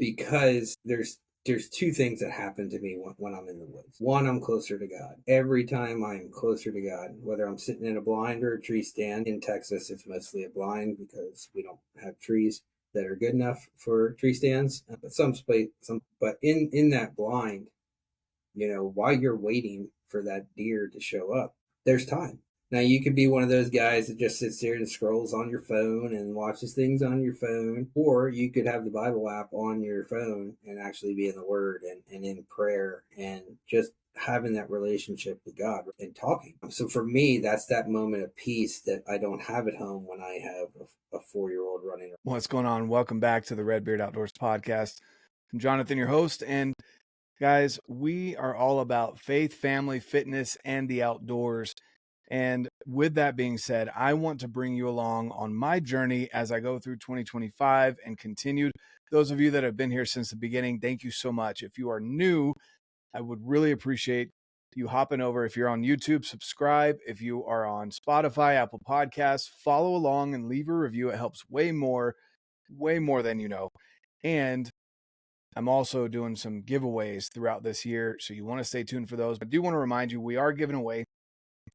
because there's two things that happen to me when I'm in the woods. One, I'm closer to God. Every time I'm closer to God, whether I'm sitting in a blind or a tree stand. In Texas, it's mostly a blind because we don't have trees that are good enough for tree stands. But but in that blind, while you're waiting for that deer to show up, there's time. Now, you could be one of those guys that just sits there and scrolls on your phone and watches things on your phone, or you could have the Bible app on your phone and actually be in the Word and in prayer and just having that relationship with God and talking. So for me, that's that moment of peace that I don't have at home when I have a 4-year-old running. What's going on? Welcome back to the RedBeard Outdoors podcast. I'm Jonathan, your host, and guys, we are all about faith, family, fitness, and the outdoors. And with that being said, I want to bring you along on my journey as I go through 2025 and continued. Those of you that have been here since the beginning, thank you so much. If you are new, I would really appreciate you hopping over. If you're on YouTube, subscribe. If you are on Spotify, Apple Podcasts, follow along and leave a review. It helps way more than you know. And I'm also doing some giveaways throughout this year, so you want to stay tuned for those. I do want to remind you, we are giving away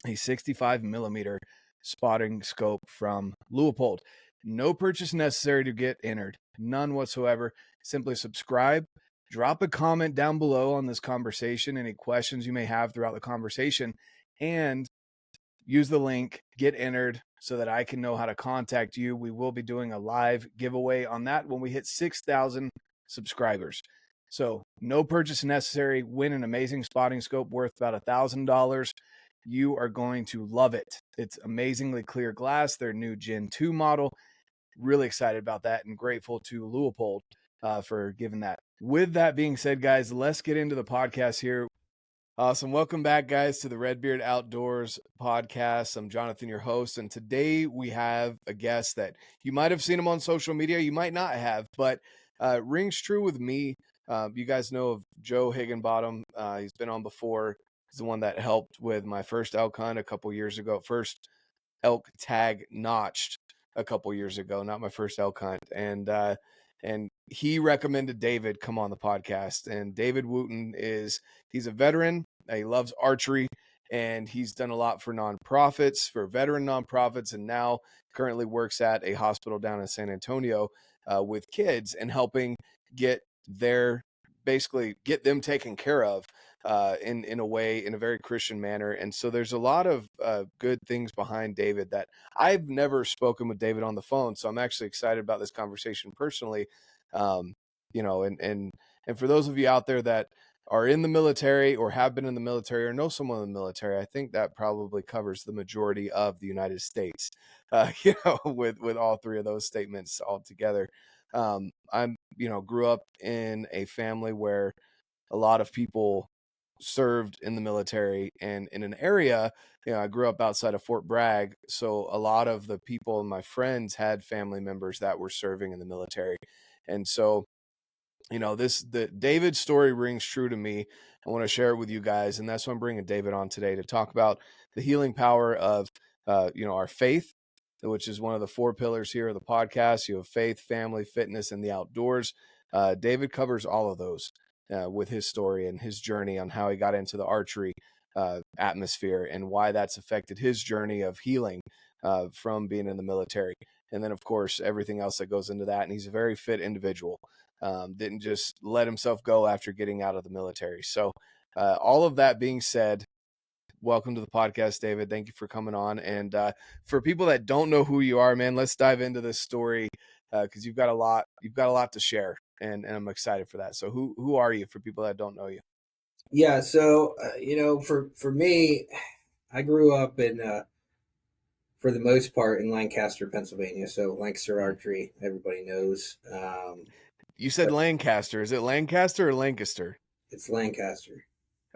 a 65 millimeter spotting scope from Leupold. No purchase necessary to get entered, none whatsoever. Simply subscribe, drop a comment down below on this conversation, any questions you may have throughout the conversation, and use the link, get entered so that I can know how to contact you. We will be doing a live giveaway on that when we hit 6,000 subscribers. So no purchase necessary. Win an amazing spotting scope worth about $1,000. You are going to love it. It's amazingly clear glass, their new Gen 2 model. Really excited about that and grateful to Leupold for giving that. With that being said, guys, let's get into the podcast here. Awesome. Welcome back, guys, to the RedBeard Outdoors podcast. I'm Jonathan, your host, and today we have a guest that you might have seen him on social media. You might not have, but rings true with me. You guys know of Joe Higginbottom. He's been on before. He's the one that helped with my first elk hunt a couple years ago. First elk tag notched a couple years ago, not my first elk hunt. And he recommended David come on the podcast. And David Wootten he's a veteran. He loves archery, and he's done a lot for nonprofits, for veteran nonprofits, and now currently works at a hospital down in San Antonio with kids and helping get them taken care of in a very Christian manner. And so there's a lot of good things behind David that I've never spoken with David on the phone. So I'm actually excited about this conversation personally. And for those of you out there that are in the military or have been in the military or know someone in the military, I think that probably covers the majority of the United States, with all three of those statements all together. Grew up in a family where a lot of people served in the military, and in an area, I grew up outside of Fort Bragg. So a lot of the people and my friends had family members that were serving in the military. And so, the David story rings true to me. I want to share it with you guys. And that's why I'm bringing David on today to talk about the healing power of, our faith, which is one of the 4 pillars here of the podcast. You have faith, family, fitness, and the outdoors. David covers all of those with his story and his journey on how he got into the archery atmosphere and why that's affected his journey of healing from being in the military. And then, of course, everything else that goes into that. And he's a very fit individual. Didn't just let himself go after getting out of the military. So all of that being said, welcome to the podcast, David. Thank you for coming on. And for people that don't know who you are, man, let's dive into this story because you've got a lot to share, and I'm excited for that. So who are you for people that don't know you? Yeah. So, for me, I grew up in, for the most part, in Lancaster, Pennsylvania. So Lancaster Archery, everybody knows. You said Lancaster. Is it Lancaster or Lancaster? It's Lancaster.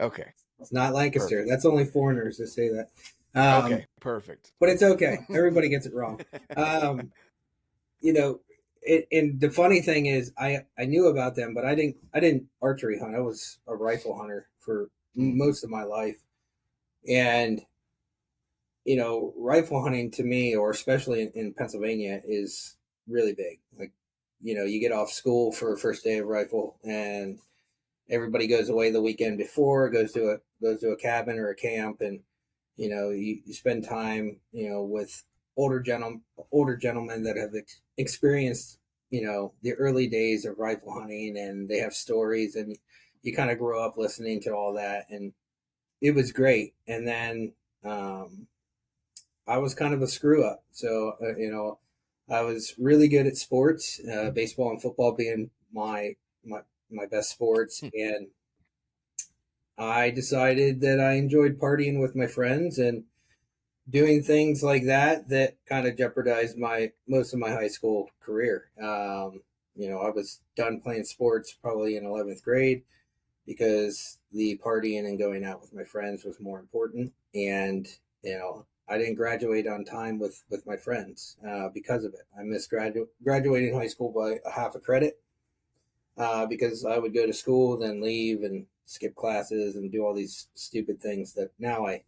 Okay. It's not Lancaster. Perfect. That's only foreigners that say that. Okay, perfect. But it's okay. Everybody gets it wrong. And the funny thing is, I knew about them, but I didn't archery hunt. I was a rifle hunter for most of my life. And, rifle hunting to me, or especially in Pennsylvania, is really big. Like, you get off school for first day of rifle, and everybody goes away the weekend before, goes to a cabin or a camp, and you spend time with older gentlemen that have experienced the early days of rifle hunting, and they have stories, and you kind of grow up listening to all that, and it was great. And then I was kind of a screw up, so I was really good at sports, baseball and football being my best sports, and I decided that I enjoyed partying with my friends and doing things like that kind of jeopardized most of my high school career. I was done playing sports probably in 11th grade because the partying and going out with my friends was more important. And, I didn't graduate on time with my friends because of it. I missed graduating high school by a half a credit because I would go to school, then leave and skip classes and do all these stupid things that now I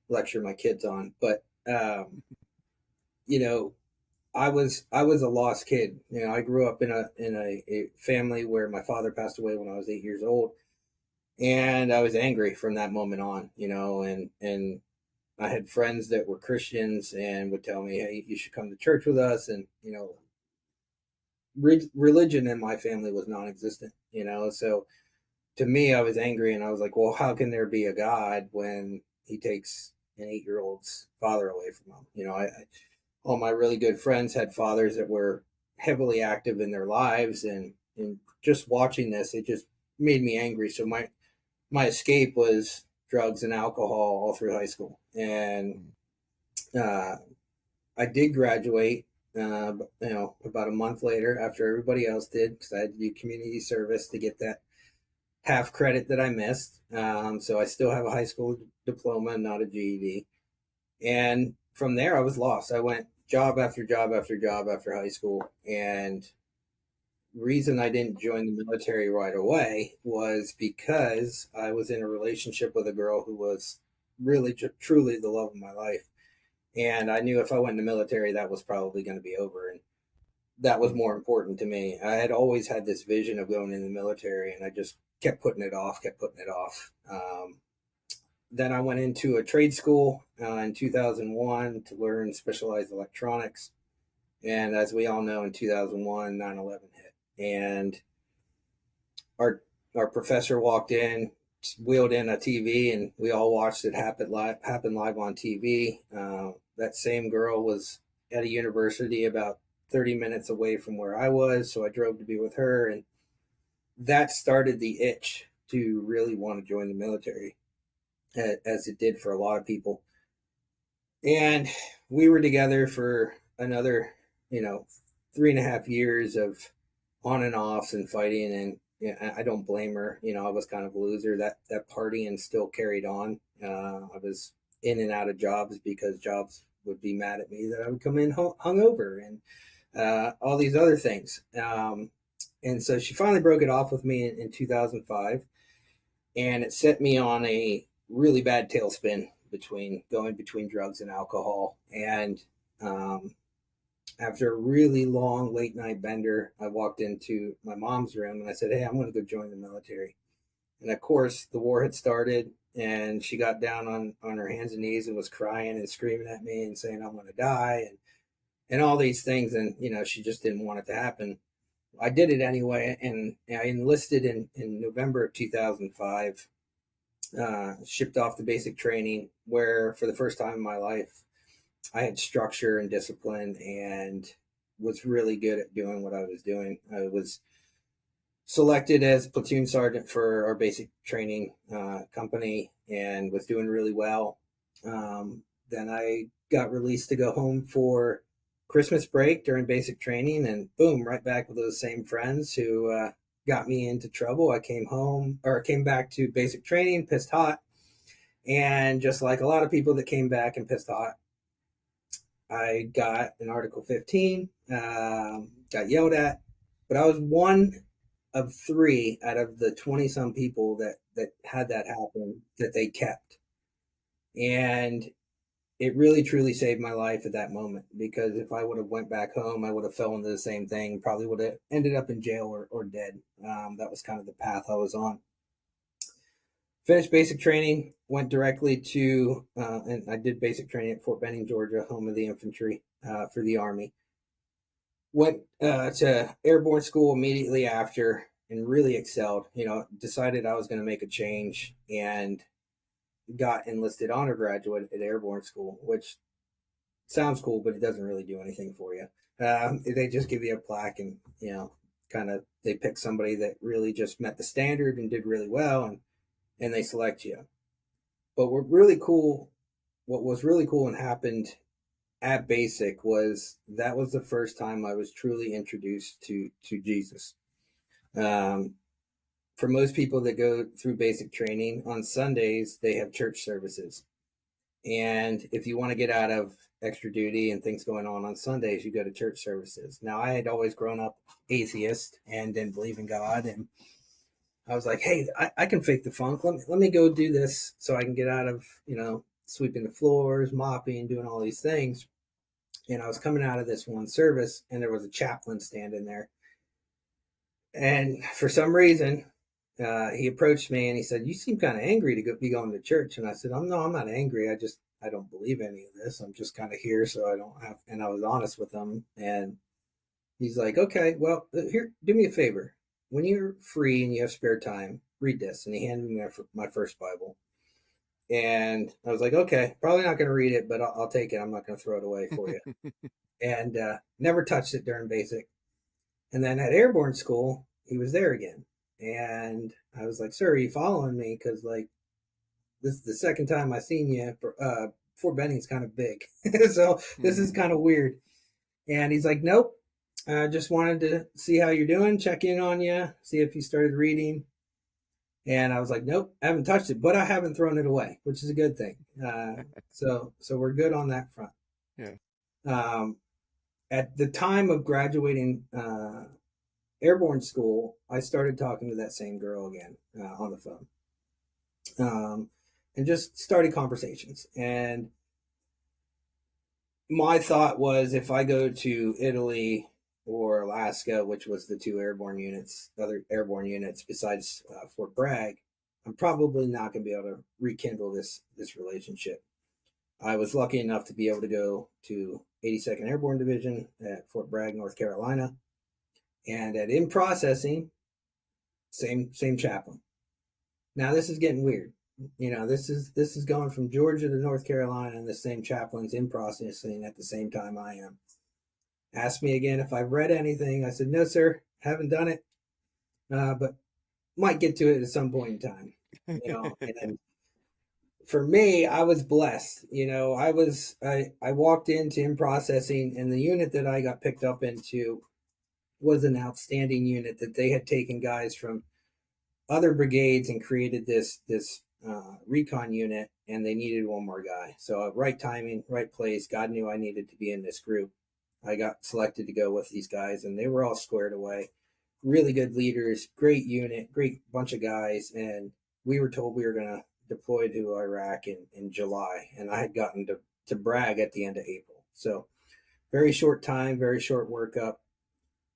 lecture my kids on. But I was a lost kid. I grew up in a family where my father passed away when I was 8 years old, and I was angry from that moment on. And I had friends that were Christians and would tell me, "Hey, you should come to church with us." And religion in my family was non-existent. So to me, I was angry, and I was like, "Well, how can there be a God when He takes an 8-year-old's father away from him?" All my really good friends had fathers that were heavily active in their lives, and just watching this, it just made me angry. So my escape was drugs and alcohol all through high school, and I did graduate. About a month later, after everybody else did, because I had to do community service to get that half credit that I missed. So I still have a high school diploma, not a GED. And from there, I was lost. I went job after job after job after high school. And reason I didn't join the military right away was because I was in a relationship with a girl who was really truly the love of my life. And I knew if I went in the military, that was probably going to be over. And that was more important to me. I had always had this vision of going in the military, and I just kept putting it off. Then I went into a trade school in 2001 to learn specialized electronics. And as we all know, in 2001, 9/11 hit. And our professor walked in, wheeled in a TV, and we all watched it happen live on TV. That same girl was at a university about 30 minutes away from where I was, so I drove to be with her, and that started the itch to really want to join the military, as it did for a lot of people. And we were together for another, 3.5 years of on and offs and fighting, and I don't blame her. I was kind of a loser. That partying still carried on. I was in and out of jobs because jobs would be mad at me that I would come in hungover and all these other things. And so she finally broke it off with me in 2005, and it set me on a really bad tailspin between drugs and alcohol. And after a really long late night bender, I walked into my mom's room and I said, "Hey, I'm going to go join the military." And of course, the war had started, and she got down on her hands and knees and was crying and screaming at me and saying, "I'm going to die," and all these things. And, she just didn't want it to happen. I did it anyway, and I enlisted in November of 2005, shipped off to basic training, where for the first time in my life, I had structure and discipline and was really good at doing what I was doing. I was selected as platoon sergeant for our basic training company and was doing really well. Then I got released to go home for Christmas break during basic training, and boom, right back with those same friends who got me into trouble. I came back to basic training, pissed hot. And just like a lot of people that came back and pissed hot, I got an Article 15, got yelled at, but I was one of 3 out of the 20 some people that had that happen that they kept. And it really truly saved my life at that moment, because if I would have went back home, I would have fell into the same thing, probably would have ended up in jail or dead. That was kind of the path I was on. Finished basic training, went directly to, and I did basic training at Fort Benning, Georgia, home of the infantry for the Army. Went to airborne school immediately after and really excelled. Decided I was going to make a change and got enlisted honor graduate at airborne school, which sounds cool, but it doesn't really do anything for you. They just give you a plaque and, kind of they pick somebody that really just met the standard and did really well, and they select you. But what was really cool and happened at basic was that was the first time I was truly introduced to Jesus. For most people that go through basic training, on Sundays, they have church services. And if you want to get out of extra duty and things going on Sundays, you go to church services. Now, I had always grown up atheist and didn't believe in God. And I was like, hey, I can fake the funk. Let me go do this so I can get out of, sweeping the floors, mopping, doing all these things. And I was coming out of this one service, and there was a chaplain standing there. And for some reason, he approached me and he said, "You seem kind of angry to be going to church." And I said, I'm not angry. I don't believe any of this. I'm just kind of here, so I don't have. And I was honest with him. And he's like, "Okay, well, here, do me a favor. When you're free and you have spare time, read this." And he handed me my first Bible. And I was like, okay, probably not going to read it, but I'll take it. I'm not going to throw it away for you. And never touched it during basic. And then at airborne school, he was there again. And I was like, "Sir, are you following me? Because, this is the second time I've seen you. Fort Benning's kind of big. So this is kind of weird." And he's like, "Nope. I just wanted to see how you're doing, check in on you, see if you started reading." And I was like, "Nope, I haven't touched it, but I haven't thrown it away," which is a good thing. So we're good on that front. Yeah. At the time of graduating airborne school, I started talking to that same girl again on the phone, and just started conversations. And my thought was, if I go to Italy or Alaska, which was the two other airborne units besides Fort Bragg, I'm probably not going to be able to rekindle this relationship. I was lucky enough to be able to go to 82nd Airborne Division at Fort Bragg, North Carolina, and at in processing, same chaplain. Now this is getting weird. This is going from Georgia to North Carolina, and the same chaplain's in processing at the same time I am. Asked me again if I've read anything. I said, "No, sir, haven't done it, but might get to it at some point in time." And for me, I was blessed. I walked into in processing, and the unit that I got picked up into was an outstanding unit that they had taken guys from other brigades and created this recon unit, and they needed one more guy. So right timing, right place. God knew I needed to be in this group. I got selected to go with these guys, and they were all squared away. Really good leaders, great unit, great bunch of guys. And we were told we were going to deploy to Iraq in July, and I had gotten to Bragg at the end of April. So very short time, very short workup.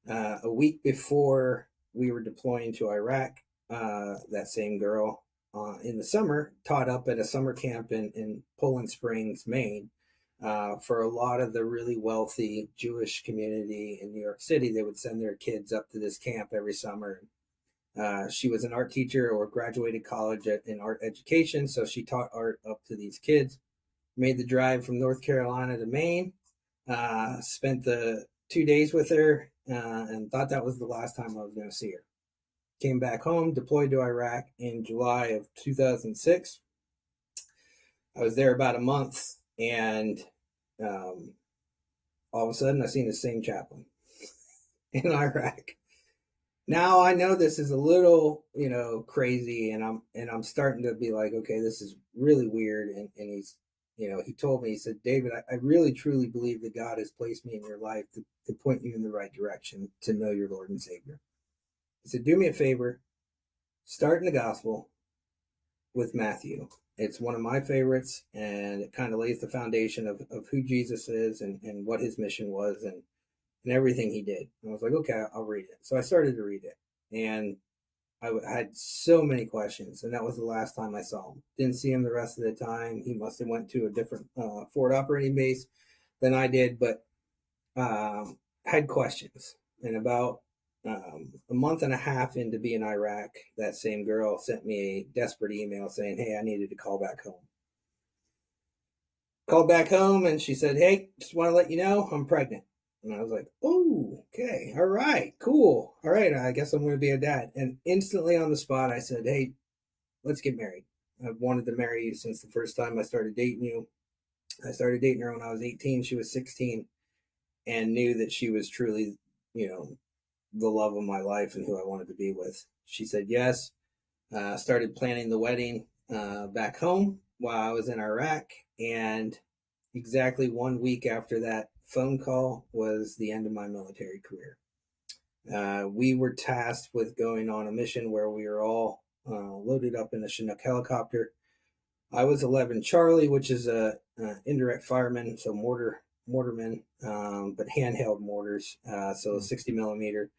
A week before we were deploying to Iraq, that same girl in the summer taught up at a summer camp in Poland Springs, Maine. For a lot of the really wealthy Jewish community in New York City, they would send their kids up to this camp every summer. She was an art teacher or graduated college in art education, so she taught art up to these kids. Made the drive from North Carolina to Maine, spent the 2 days with her, and thought that was the last time I was going to see her. Came back home, deployed to Iraq in July of 2006. I was there about a month, and all of a sudden I seen the same chaplain in Iraq. Now I know this is a little, crazy, and I'm starting to be like, okay, this is really weird. And he's, he told me, he said, "David, I really truly believe that God has placed me in your life to point you in the right direction to know your Lord and Savior." He said, "Do me a favor, start in the gospel with Matthew It's one of my favorites, and it kind of lays the foundation of who Jesus is and what his mission was and everything he did. And I was like, okay, I'll read it. So I started to read it, and I had so many questions, and that was the last time I saw him. Didn't see him the rest of the time. He must have went to a different forward operating base than I did, but had questions. And about a month and a half into being in Iraq, that same girl sent me a desperate email saying, hey, I needed to call back home. Called back home, and she said, hey, just want to let you know I'm pregnant. And I was like, oh, okay, all right, cool. All right, I guess I'm going to be a dad. And instantly on the spot, I said, hey, let's get married. I've wanted to marry you since the first time I started dating you. I started dating her when I was 18. She was 16, and knew that she was truly, the love of my life and who I wanted to be with. She said yes. Started planning the wedding back home while I was in Iraq. And exactly 1 week after that phone call was the end of my military career. We were tasked with going on a mission where we were all loaded up in a Chinook helicopter. I was 11 Charlie, which is a indirect fireman, so mortarman, but handheld mortars, so 60 millimeter.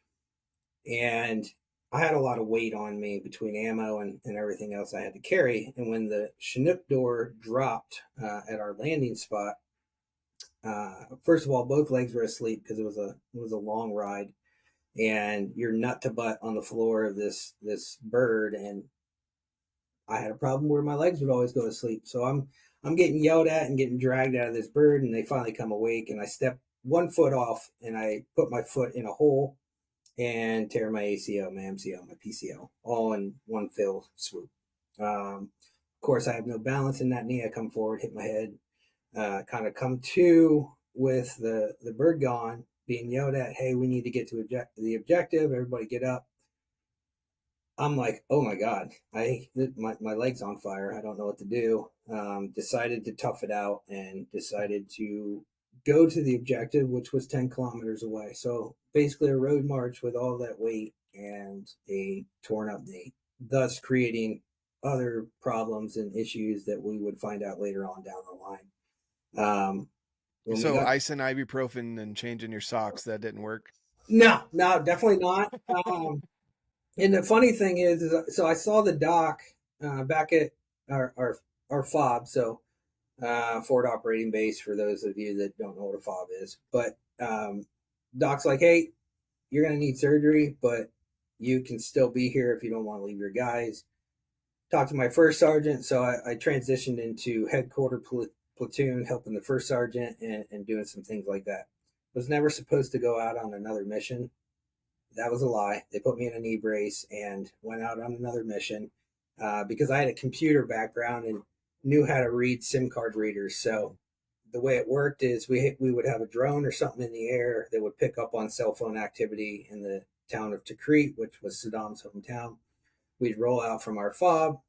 And I had a lot of weight on me between ammo and everything else I had to carry. And when the Chinook door dropped at our landing spot, first of all, both legs were asleep because it was a long ride, and you're nut to butt on the floor of this bird. And I had a problem where my legs would always go to sleep. So I'm getting yelled at and getting dragged out of this bird, and they finally come awake, and I step 1 foot off, and I put my foot in a hole and tear my ACL, my MCL, my PCL, all in one fell swoop. Of course, I have no balance in that knee. I come forward, hit my head, kind of come to with the bird gone, being yelled at, hey, we need to get to the objective. Everybody get up. I'm like, oh my God, my leg's on fire. I don't know what to do. Decided to tough it out and decided to go to the objective, which was 10 kilometers away. So basically a road march with all that weight and a torn up knee, thus creating other problems and issues that we would find out later on down the line. So ice and ibuprofen and changing your socks, that didn't work? No, definitely not. And the funny thing is so I saw the doc back at our FOB, so forward operating base for those of you that don't know what a FOB is. But doc's like, hey, you're going to need surgery, but you can still be here if you don't want to leave your guys. Talked to my first sergeant, so I transitioned into headquarter platoon, helping the first sergeant and doing some things like that. Was never supposed to go out on another mission. That was a lie. They put me in a knee brace and went out on another mission because I had a computer background and knew how to read SIM card readers. So the way it worked is we would have a drone or something in the air that would pick up on cell phone activity in the town of Tikrit, which was Saddam's hometown. We'd roll out from our FOB,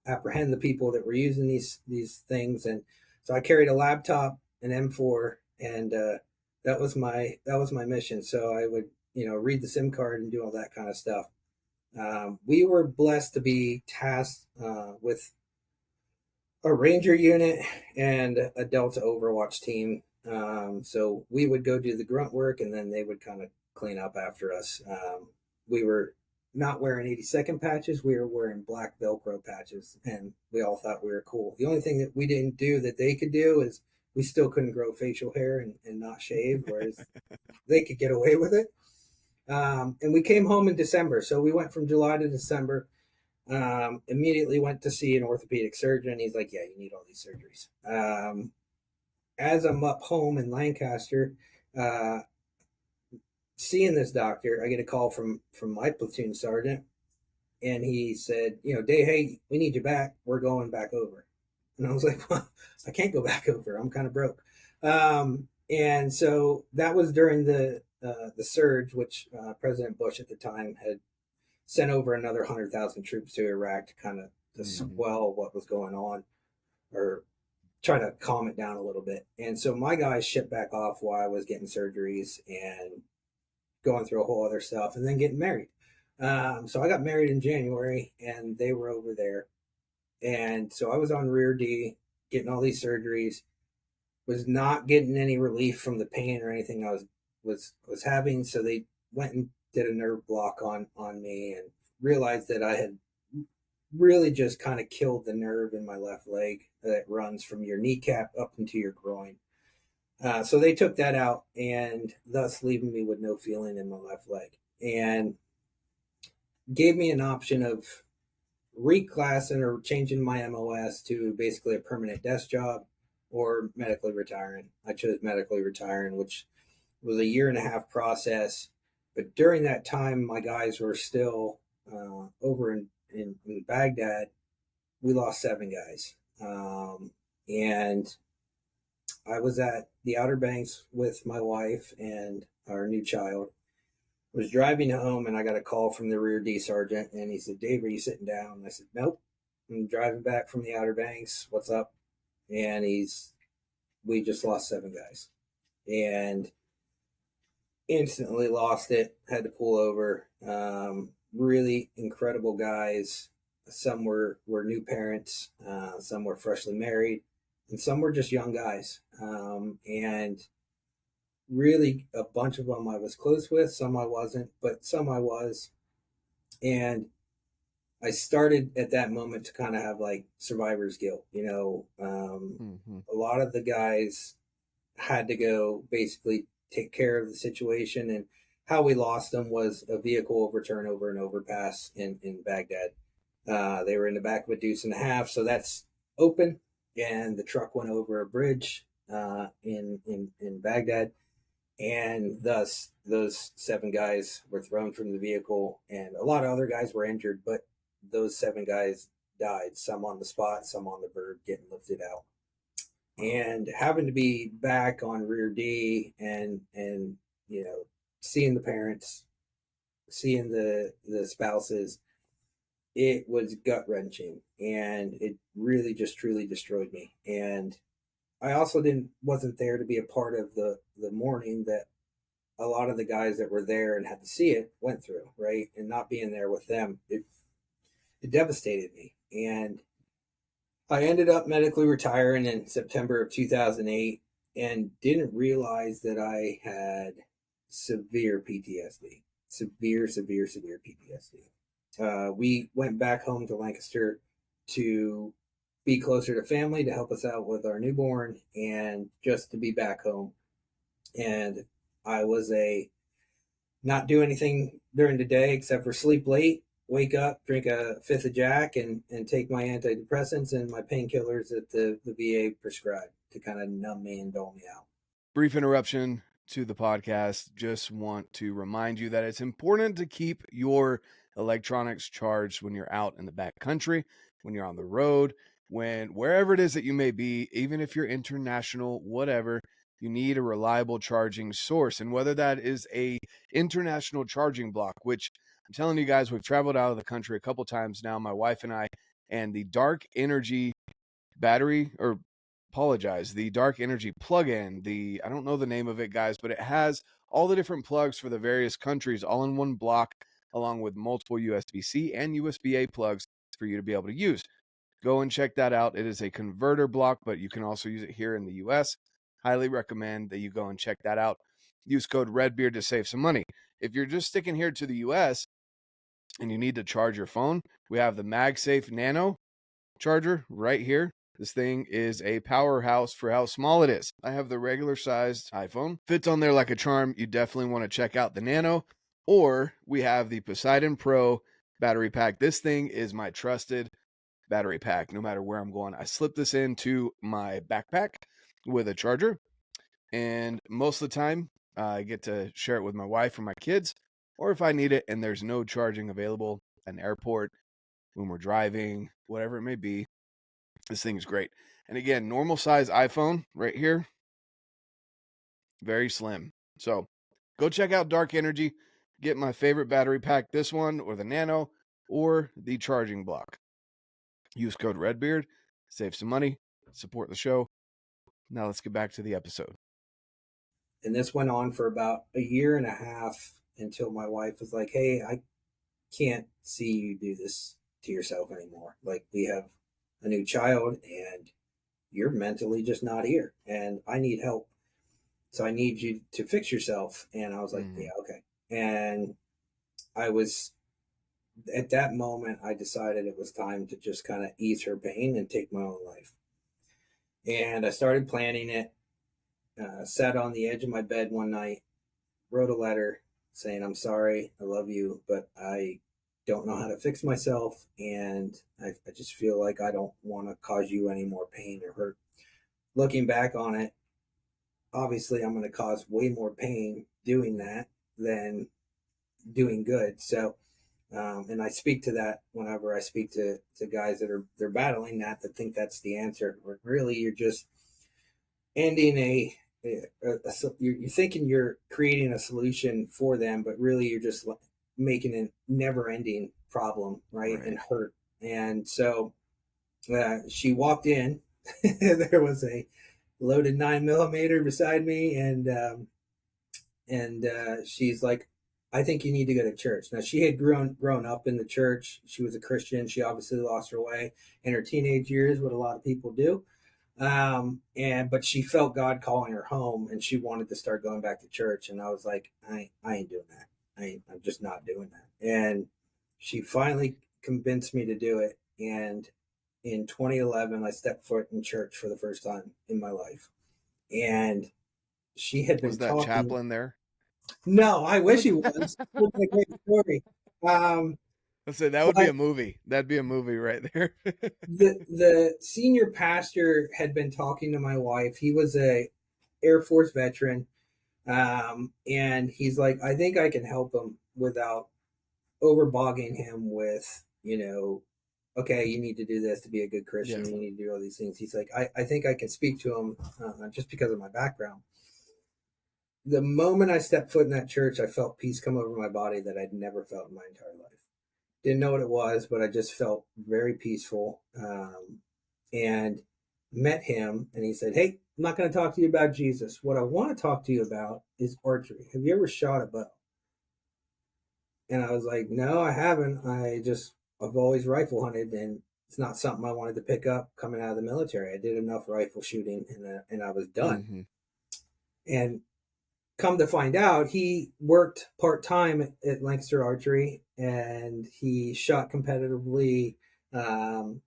apprehend the people that were using these things. And so I carried a laptop, an M4, and that was my mission. So I would read the SIM card and do all that kind of stuff. We were blessed to be tasked with a Ranger unit and a Delta Overwatch team. So we would go do the grunt work, and then they would kind of clean up after us. We were not wearing 82nd patches. We were wearing black Velcro patches, and we all thought we were cool. The only thing that we didn't do that they could do is we still couldn't grow facial hair and not shave, whereas they could get away with it. And we came home in December. So we went from July to December, immediately went to see an orthopedic surgeon. He's like, yeah, you need all these surgeries. As I'm up home in Lancaster, seeing this doctor, I get a call from my platoon sergeant. And he said, Dave, hey, we need you back. We're going back over. And I was like, well, I can't go back over. I'm kind of broke. And so that was during the surge, which President Bush at the time had sent over another 100,000 troops to Iraq to kind of swell what was going on or try to calm it down a little bit. And so my guys shipped back off while I was getting surgeries and going through a whole other stuff and then getting married. So I got married in January and they were over there. And so I was on rear D, getting all these surgeries, was not getting any relief from the pain or anything I was having. So they went and did a nerve block on me and realized that I had really just kind of killed the nerve in my left leg that runs from your kneecap up into your groin. So they took that out and thus leaving me with no feeling in my left leg and gave me an option of reclassing or changing my MOS to basically a permanent desk job or medically retiring. I chose medically retiring, which was a 1.5 year process. But during that time, my guys were still over in Baghdad. We lost 7 guys. And I was at the Outer Banks with my wife and our new child. Was driving home and I got a call from the rear D sergeant and he said, "Dave, are you sitting down?" And I said, "Nope, I'm driving back from the Outer Banks. What's up?" And we just lost 7 guys and instantly lost it. Had to pull over. Really incredible guys. Some were new parents. Some were freshly married, and some were just young guys. And really, a bunch of them I was close with. Some I wasn't, but some I was. And I started at that moment to kind of have like survivor's guilt. A lot of the guys had to go basically take care of the situation, and how we lost them was a vehicle overturn over an overpass in Baghdad. They were in the back of a deuce and a half, so that's open, and the truck went over a bridge in Baghdad, and thus those 7 guys were thrown from the vehicle, and a lot of other guys were injured, but those 7 guys died, some on the spot, some on the bird getting lifted out. And having to be back on rear D and seeing the parents, seeing the spouses, it was gut wrenching, and it really just truly destroyed me. And I also wasn't there to be a part of the mourning that a lot of the guys that were there and had to see it went through, right? And not being there with them, it devastated me. And I ended up medically retiring in September of 2008 and didn't realize that I had severe PTSD. Severe PTSD. We went back home to Lancaster to be closer to family, to help us out with our newborn, and just to be back home. And I was not do anything during the day except for sleep late, wake up, drink a 5th of Jack, and take my antidepressants and my painkillers that the VA prescribed to kind of numb me and dull me out. Brief interruption to the podcast. Just want to remind you that it's important to keep your electronics charged when you're out in the back country, when you're on the road, wherever it is that you may be, even if you're international, whatever. You need a reliable charging source. And whether that is a international charging block, which I'm telling you guys, we've traveled out of the country a couple times now, my wife and I, and the Dark Energy battery, or the Dark Energy plug-in, I don't know the name of it, guys, but it has all the different plugs for the various countries all in one block, along with multiple USB-C and USB-A plugs for you to be able to use. Go and check that out. It is a converter block, but you can also use it here in the US. Highly recommend that you go and check that out. Use code REDBEARD to save some money. If you're just sticking here to the US and you need to charge your phone, we have the MagSafe Nano charger right here. This thing is a powerhouse for how small it is. I have the regular sized iPhone. Fits on there like a charm. You definitely want to check out the Nano. Or we have the Poseidon Pro battery pack. This thing is my trusted battery pack no matter where I'm going. I slip this into my backpack with a charger, and most of the time I get to share it with my wife or my kids, or if I need it and there's no charging available at an airport, when we're driving, whatever it may be, this thing is great. And again, normal size iPhone right here, very slim. So go check out Dark Energy, get my favorite battery pack, this one or the Nano or the charging block. Use code REDBEARD, save some money, support the show. Now let's get back to the episode. And this went on for about a 1.5 years until my wife was like, "Hey, I can't see you do this to yourself anymore. Like, we have a new child, and you're mentally just not here, and I need help. So I need you to fix yourself. And I was like, yeah, okay. And I was, at that moment, I decided it was time to just kind of ease her pain and take my own life. And I started planning it, sat on the edge of my bed one night, wrote a letter saying, I'm sorry, I love you, but I don't know how to fix myself. And I just feel like I don't want to cause you any more pain or hurt. Looking back on it, obviously I'm going to cause way more pain doing that than doing good. So, and I speak to that whenever I speak to guys that they're battling that think that's the answer. But really, you're just ending you're thinking you're creating a solution for them, but really you're just making a never-ending problem, right? And hurt. And so she walked in. There was a loaded 9mm beside me, and she's like, I think you need to go to church. Now, she had grown up in the church. She was a Christian. She obviously lost her way in her teenage years, what a lot of people do. But she felt God calling her home, and she wanted to start going back to church. And I was like, I ain't doing that. I'm just not doing that. And she finally convinced me to do it. And in 2011, I stepped foot in church for the first time in my life. And she had been that talking. chaplain there? No, I wish he was. It's a great story. Let's say that would be a movie. That'd be a movie right there. the senior pastor had been talking to my wife. He was a Air Force veteran, and he's like, I think I can help him without overbogging him with, okay, you need to do this to be a good Christian. Yeah. You need to do all these things. He's like, I think I can speak to him just because of my background. The moment I stepped foot in that church, I felt peace come over my body that I'd never felt in my entire life. Didn't know what it was, but I just felt very peaceful, and met him. And he said, hey, I'm not going to talk to you about Jesus. What I want to talk to you about is archery. Have you ever shot a bow? And I was like, no, I haven't. I've always rifle hunted, and it's not something I wanted to pick up coming out of the military. I did enough rifle shooting, and I was done. Mm-hmm. And come to find out, he worked part-time at Lancaster Archery, and he shot competitively.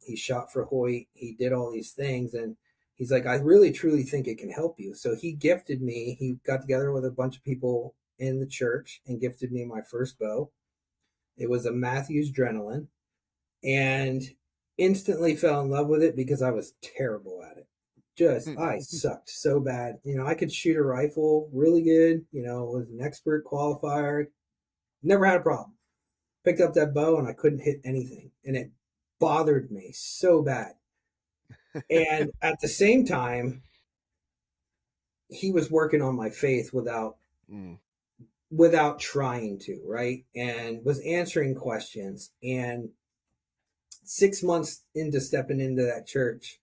He shot for Hoyt. He did all these things, and he's like, I really, truly think it can help you. So he gifted me. He got together with a bunch of people in the church and gifted me my first bow. It was a Matthews Adrenaline, and instantly fell in love with it because I was terrible at it. I sucked so bad. I could shoot a rifle really good, was an expert qualifier, never had a problem. Picked up that bow and I couldn't hit anything. And it bothered me so bad. And at the same time, he was working on my faith without trying to, right? And was answering questions. And 6 months into stepping into that church,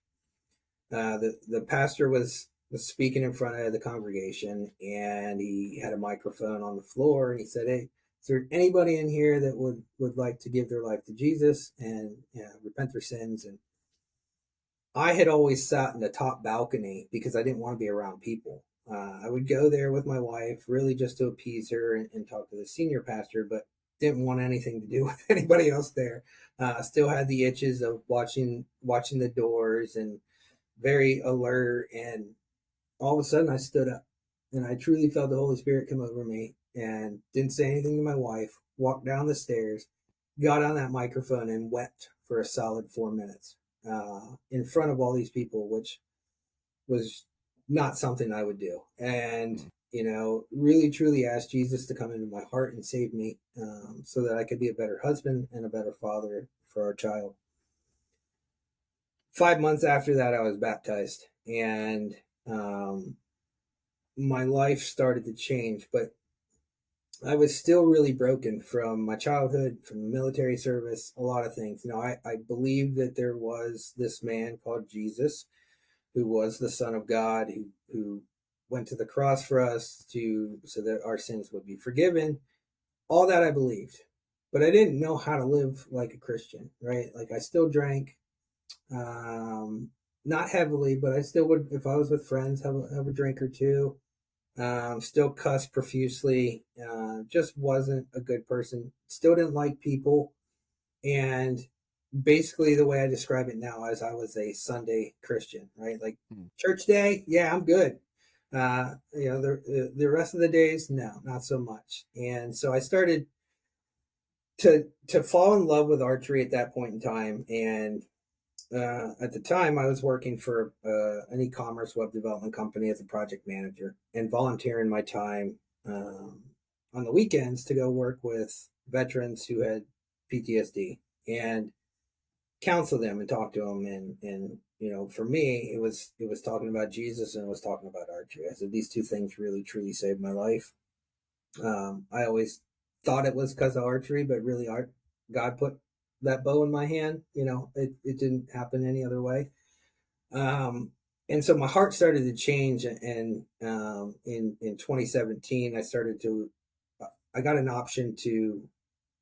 the pastor was speaking in front of the congregation, and he had a microphone on the floor, and he said, hey, is there anybody in here that would like to give their life to Jesus and repent their sins? And I had always sat in the top balcony because I didn't want to be around people. I would go there with my wife, really just to appease her and talk to the senior pastor, but didn't want anything to do with anybody else there. Still had the itches of watching the doors and very alert. And all of a sudden I stood up, and I truly felt the Holy Spirit come over me, and didn't say anything to my wife, walked down the stairs, got on that microphone, and wept for a solid 4 minutes in front of all these people, which was not something I would do. And really truly asked Jesus to come into my heart and save me, so that I could be a better husband and a better father for our child. 5 months after that, I was baptized, and my life started to change, but I was still really broken from my childhood, from the military service, a lot of things. I believed that there was this man called Jesus, who was the Son of God, who went to the cross for us so that our sins would be forgiven. All that I believed, but I didn't know how to live like a Christian, right? Like, I still drank. Not heavily, but I still would, if I was with friends, have a drink or two. Still cuss profusely. Just wasn't a good person. Still didn't like people. And basically, the way I describe it now is I was a Sunday Christian, right? Like church day, yeah, I'm good. The rest of the days, no, not so much. And so I started to fall in love with archery at that point in time. And at the time, I was working for an e-commerce web development company as a project manager and volunteering my time on the weekends to go work with veterans who had PTSD and counsel them and talk to them. And for me, it was talking about Jesus and it was talking about archery. I said these two things really truly saved my life. I always thought it was because of archery, but really, God put that bow in my hand. It didn't happen any other way. And so my heart started to change, and in 2017, I got an option to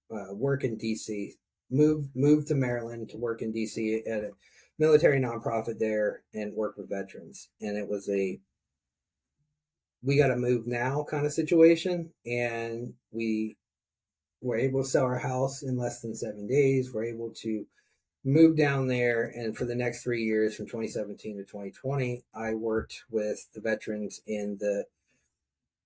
work in DC, move to Maryland to work in DC at a military nonprofit there and work with veterans. And it was we got to move now kind of situation, and we were able to sell our house in less than 7 days. We're able to move down there, and for the next 3 years, from 2017 to 2020, I worked with the veterans in the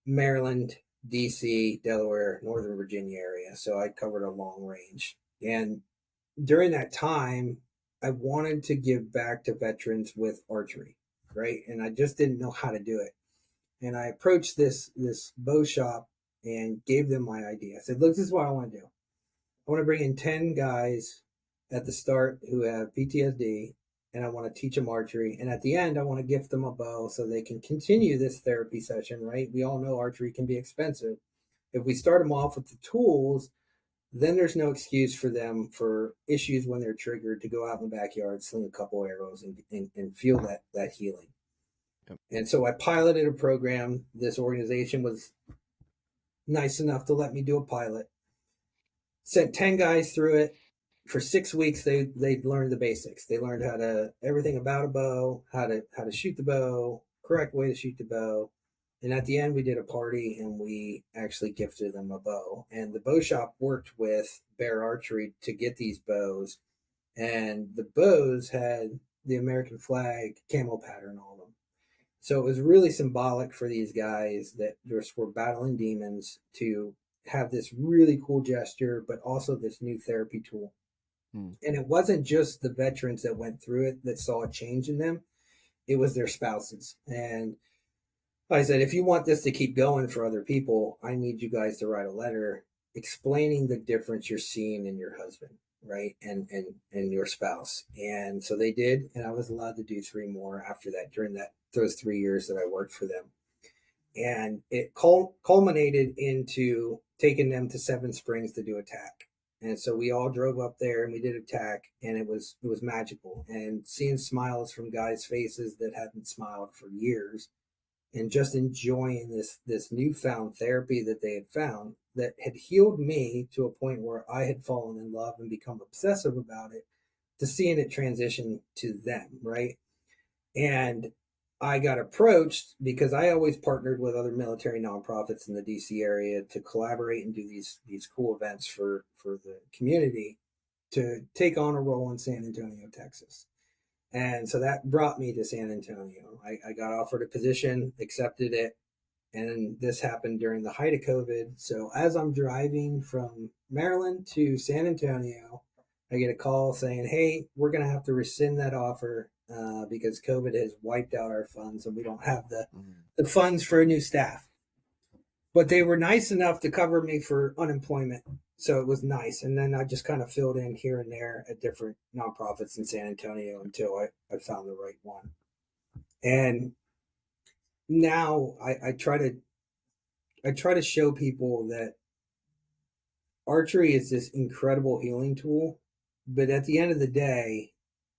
Maryland, DC, Delaware, Northern Virginia area. So I covered a long range. And during that time, I wanted to give back to veterans with archery, right? And I just didn't know how to do it. And I approached this bow shop and gave them my idea. I said, look, this is what I want to do. I want to bring in 10 guys at the start who have PTSD, and I want to teach them archery. And at the end, I want to gift them a bow so they can continue this therapy session, right? We all know archery can be expensive. If we start them off with the tools, then there's no excuse for them for issues when they're triggered to go out in the backyard, sling a couple arrows, and feel that healing. Yep. And so I piloted a program. This organization was nice enough to let me do a pilot. Sent 10 guys through it. For 6 weeks, they learned the basics. They learned everything about a bow, how to shoot the bow, correct way to shoot the bow. And at the end, we did a party and we actually gifted them a bow. And the bow shop worked with Bear Archery to get these bows. And the bows had the American flag camo pattern on them. So it was really symbolic for these guys that just were battling demons to have this really cool gesture, but also this new therapy tool. And it wasn't just the veterans that went through it that saw a change in them. It was their spouses. And I said, if you want this to keep going for other people, I need you guys to write a letter explaining the difference you're seeing in your husband, right? And your spouse. And so they did. And I was allowed to do 3 more after that, during those 3 years that I worked for them. And it culminated into taking them to Seven Springs to do a tack. And so we all drove up there and we did a tack, and it was magical. And seeing smiles from guys' faces that hadn't smiled for years, and just enjoying this newfound therapy that they had found that had healed me to a point where I had fallen in love and become obsessive about it, to seeing it transition to them, right? And I got approached because I always partnered with other military nonprofits in the DC area to collaborate and do these cool events for the community, to take on a role in San Antonio, Texas. And so that brought me to San Antonio. I got offered a position, accepted it, and this happened during the height of COVID. So as I'm driving from Maryland to San Antonio, I get a call saying, hey, we're going to have to rescind that offer because COVID has wiped out our funds and we don't have the funds for a new staff. But they were nice enough to cover me for unemployment. So it was nice. And then I just kind of filled in here and there at different nonprofits in San Antonio until I found the right one. And now I try to show people that archery is this incredible healing tool. But at the end of the day,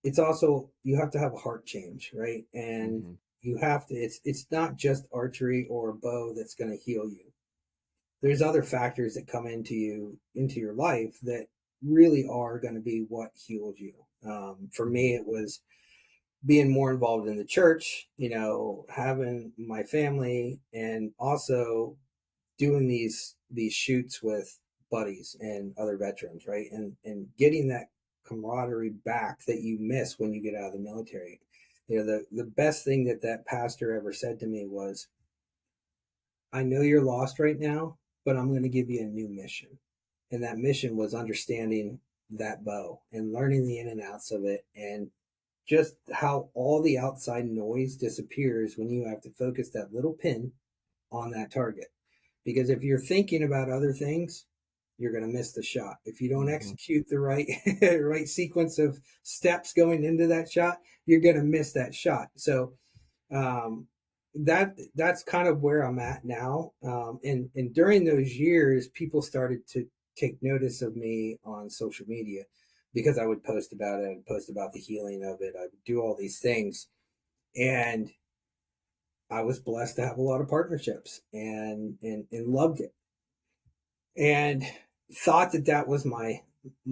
it's also, you have to have a heart change, right? And you have to, it's not just archery or a bow that's going to heal you. There's other factors that come into your life that really are going to be what healed you. For me, it was being more involved in the church, having my family, and also doing these shoots with buddies and other veterans, right? And getting that camaraderie back that you miss when you get out of the military. The best thing that pastor ever said to me was, I know you're lost right now, but I'm going to give you a new mission. And that mission was understanding that bow and learning the in and outs of it, and just how all the outside noise disappears when you have to focus that little pin on that target. Because if you're thinking about other things, you're going to miss the shot. If you don't execute the right right sequence of steps going into that shot, you're going to miss that shot. So that's kind of where I'm at now. And during those years, people started to take notice of me on social media because I would post about it, I'd post about the healing of it, I would do all these things. And I was blessed to have a lot of partnerships and loved it. And thought that was my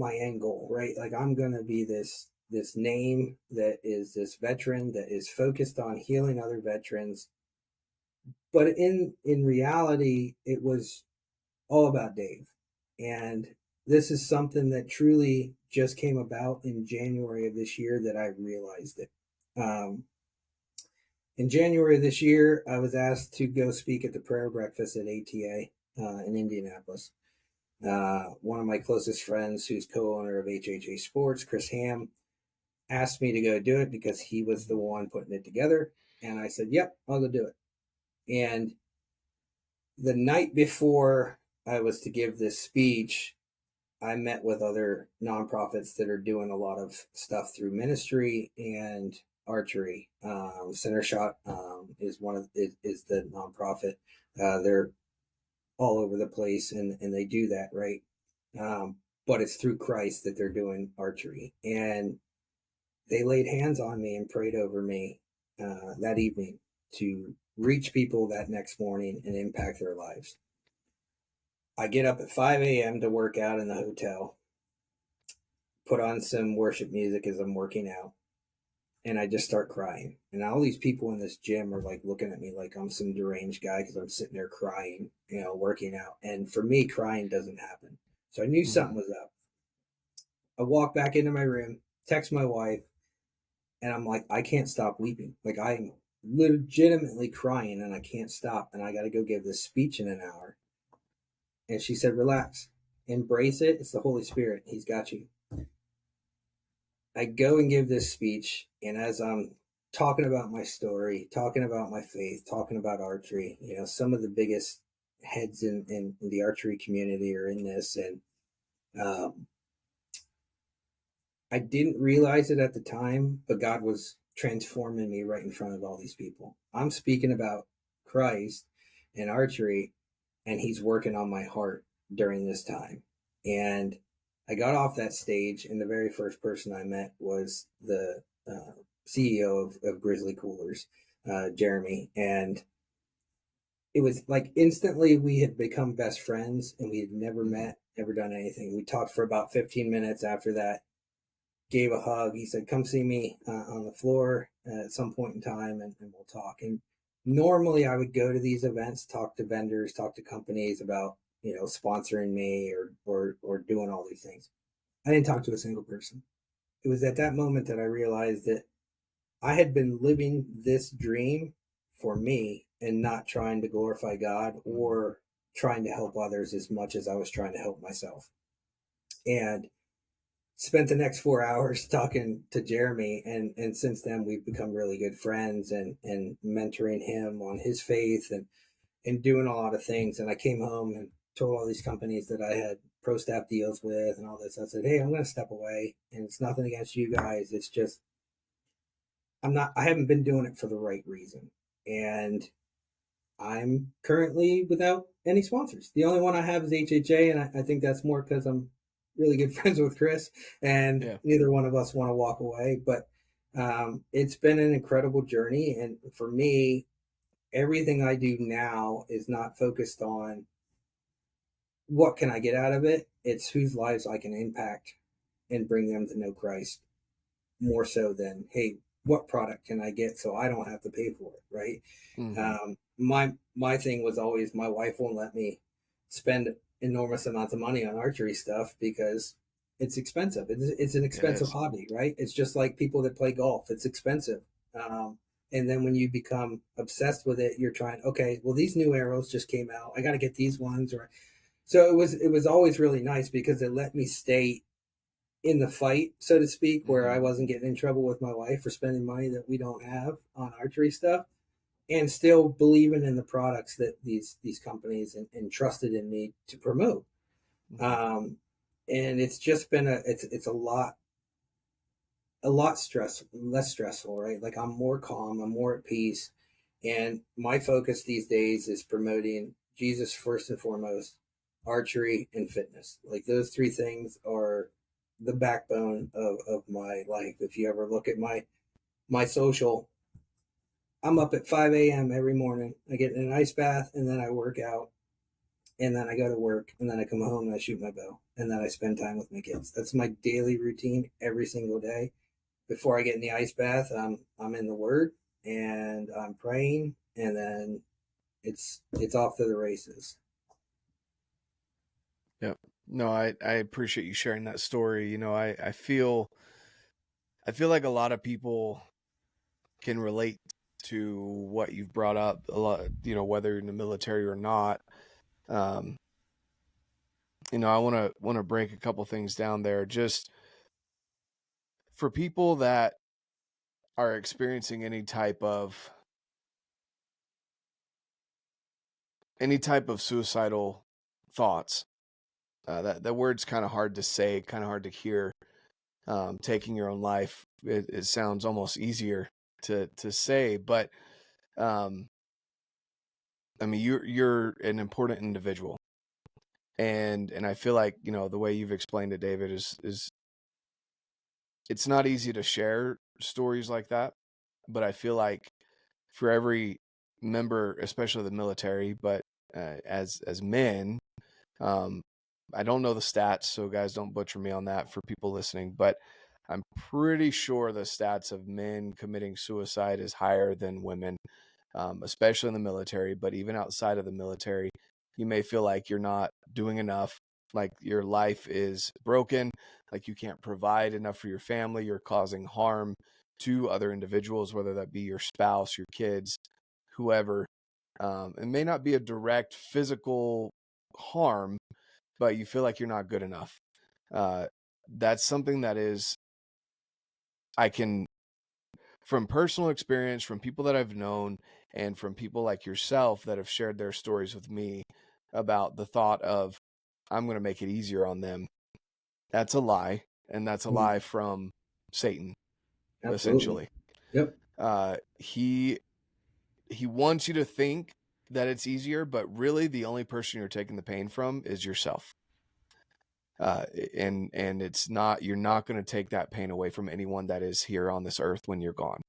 end goal, right? Like, I'm going to be this name that is this veteran that is focused on healing other veterans. But in reality, it was all about Dave. And this is something that truly just came about in January of this year that I realized it. In January of this year, I was asked to go speak at the prayer breakfast at ATA in Indianapolis. One of my closest friends, who's co-owner of HHA Sports, Chris Ham, asked me to go do it because he was the one putting it together. And I said, yep, I'll go do it. And the night before I was to give this speech, I met with other nonprofits that are doing a lot of stuff through ministry and archery. Center Shot is the nonprofit. They're all over the place, and they do that, right? But it's through Christ that they're doing archery. And they laid hands on me and prayed over me that evening to reach people that next morning and impact their lives. I get up at 5 a.m. to work out in the hotel, put on some worship music as I'm working out, and I just start crying. And all these people in this gym are like looking at me like I'm some deranged guy because I'm sitting there crying, working out. And for me, crying doesn't happen. So I knew something was up. I walk back into my room, text my wife, and I'm like, I can't stop weeping. Like, I'm legitimately crying and I can't stop. And I got to go give this speech in an hour. And she said, relax, embrace it. It's the Holy Spirit. He's got you. I go and give this speech. And as I'm talking about my story, talking about my faith, talking about archery, some of the biggest heads in the archery community are in this. And I didn't realize it at the time, but God was transforming me right in front of all these people. I'm speaking about Christ and archery, and he's working on my heart during this time. And I got off that stage, and the very first person I met was the CEO of Grizzly Coolers, Jeremy. And it was like instantly we had become best friends, and we had never met, never done anything. We talked for about 15 minutes after that, gave a hug. He said, come see me on the floor at some point in time, and we'll talk. And normally I would go to these events, talk to vendors, talk to companies about, sponsoring me or doing all these things. I didn't talk to a single person. It was at that moment that I realized that I had been living this dream for me and not trying to glorify God or trying to help others as much as I was trying to help myself. And spent the next 4 hours talking to Jeremy, and since then we've become really good friends and mentoring him on his faith and doing a lot of things. And I came home and told all these companies that I had pro staff deals with and all this. I said, hey, I'm going to step away, and it's nothing against you guys. It's just I haven't been doing it for the right reason. And I'm currently without any sponsors. The only one I have is HHA, and I think that's more because I'm really good friends with Chris, and neither one of us want to walk away. But it's been an incredible journey. And for me, everything I do now is not focused on what can I get out of it? It's whose lives I can impact and bring them to know Christ more so than, hey, what product can I get so I don't have to pay for it, right? Mm-hmm. My thing was always, my wife won't let me spend enormous amounts of money on archery stuff because it's expensive. It's an It expensive is. hobby, right? It's just like people that play golf. It's expensive. And then when you become obsessed with it, you're trying, okay, well, these new arrows just came out. I got to get these ones. Or so it was always really nice because it let me stay in the fight, so to speak, where Mm-hmm. I wasn't getting in trouble with my wife for spending money that we don't have on archery stuff, and still believing in the products that these companies entrusted in me to promote. Mm-hmm. And it's just been it's a lot less stressful, right? Like I'm more calm, I'm more at peace, and my focus these days is promoting Jesus first and foremost, archery and fitness. Like those three things are the backbone of my life. If you ever look at my social, I'm up at 5 a.m. every morning. I get in an ice bath and then I work out and then I go to work and then I come home and I shoot my bow and then I spend time with my kids. That's my daily routine every single day. Before I get in the ice bath, I'm in the Word and I'm praying, and then it's off to the races. Yep. No, I appreciate you sharing that story. I feel like a lot of people can relate to what you've brought up a lot, whether you're in the military or not. Um, I want to break a couple things down there just for people that are experiencing any type of suicidal thoughts. That word's kind of hard to say, kind of hard to hear. Taking your own life, it sounds almost easier to say, but um, I mean, you're an important individual, and I feel like the way you've explained it, David, is it's not easy to share stories like that, but I feel like for every member, especially the military, but as men, um, I don't know the stats, so guys, don't butcher me on that for people listening, but I'm pretty sure the stats of men committing suicide is higher than women, especially in the military. But even outside of the military, you may feel like you're not doing enough, like your life is broken, like you can't provide enough for your family, you're causing harm to other individuals, whether that be your spouse, your kids, whoever. It may not be a direct physical harm, but you feel like you're not good enough. That's something that is, I can, from personal experience, from people that I've known, and from people like yourself that have shared their stories with me about the thought of, I'm going to make it easier on them. That's a lie. And that's a lie from Satan, Absolutely. essentially. Yep. He wants you to think that it's easier, but really the only person you're taking the pain from is yourself. And it's not, you're not going to take that pain away from anyone that is here on this earth when you're gone.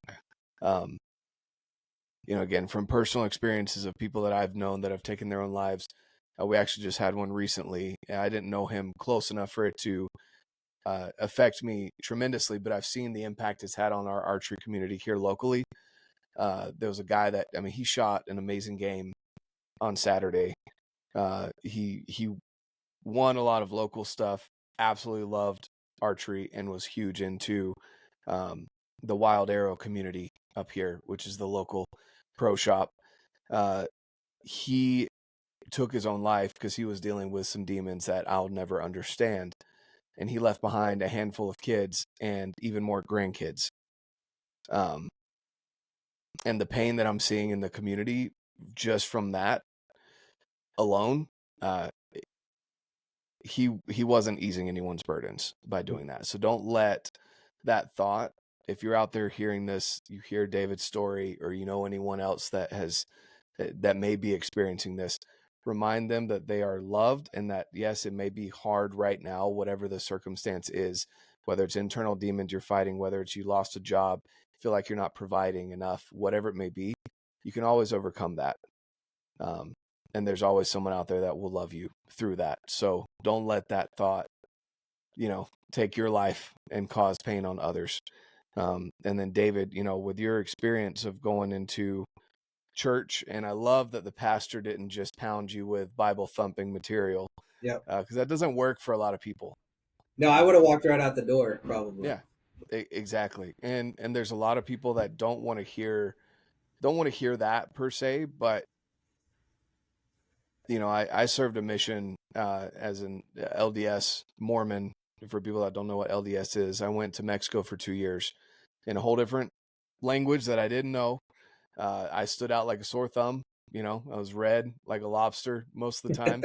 Again, from personal experiences of people that I've known that have taken their own lives, we actually just had one recently. I didn't know him close enough for it to affect me tremendously, but I've seen the impact it's had on our archery community here locally. There was a guy that, I mean, he shot an amazing game on Saturday. He won a lot of local stuff, absolutely loved archery, and was huge into the Wild Arrow community up here, which is the local pro shop. He took his own life because he was dealing with some demons that I'll never understand. And he left behind a handful of kids and even more grandkids. And the pain that I'm seeing in the community just from that alone, he wasn't easing anyone's burdens by doing that. So don't let that thought, if you're out there hearing this, you hear David's story, or you know anyone else that may be experiencing this, remind them that they are loved, and that yes, it may be hard right now, whatever the circumstance is, whether it's internal demons you're fighting, whether it's you lost a job, feel like you're not providing enough, whatever it may be, you can always overcome that. there's always someone out there that will love you through that. So don't let that thought, take your life and cause pain on others. And then David, with your experience of going into church, and I love that the pastor didn't just pound you with Bible thumping material. Yeah. Because that doesn't work for a lot of people. No, I would have walked right out the door, probably. Yeah, exactly. And there's a lot of people that don't want to hear that per se, but I served a mission as an LDS Mormon. For people that don't know what LDS is, I went to Mexico for 2 years in a whole different language that I didn't know. I stood out like a sore thumb. I was red like a lobster most of the time.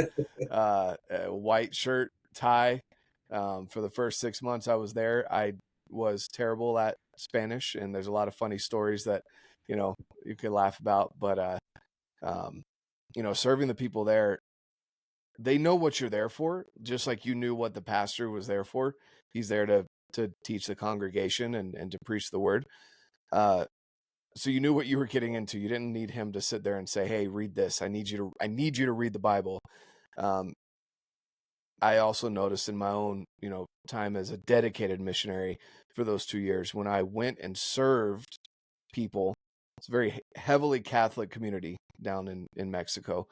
A white shirt, tie. For the first 6 months I was there, I was terrible at Spanish, and there's a lot of funny stories that you could laugh about. But serving the people there, they know what you're there for, just like you knew what the pastor was there for. He's there to teach the congregation and to preach the word. So you knew what you were getting into. You didn't need him to sit there and say, "Hey, read this. I need you to read the Bible." I also noticed in my own, time as a dedicated missionary for those 2 years, when I went and served people, it's a very heavily Catholic community down in Mexico.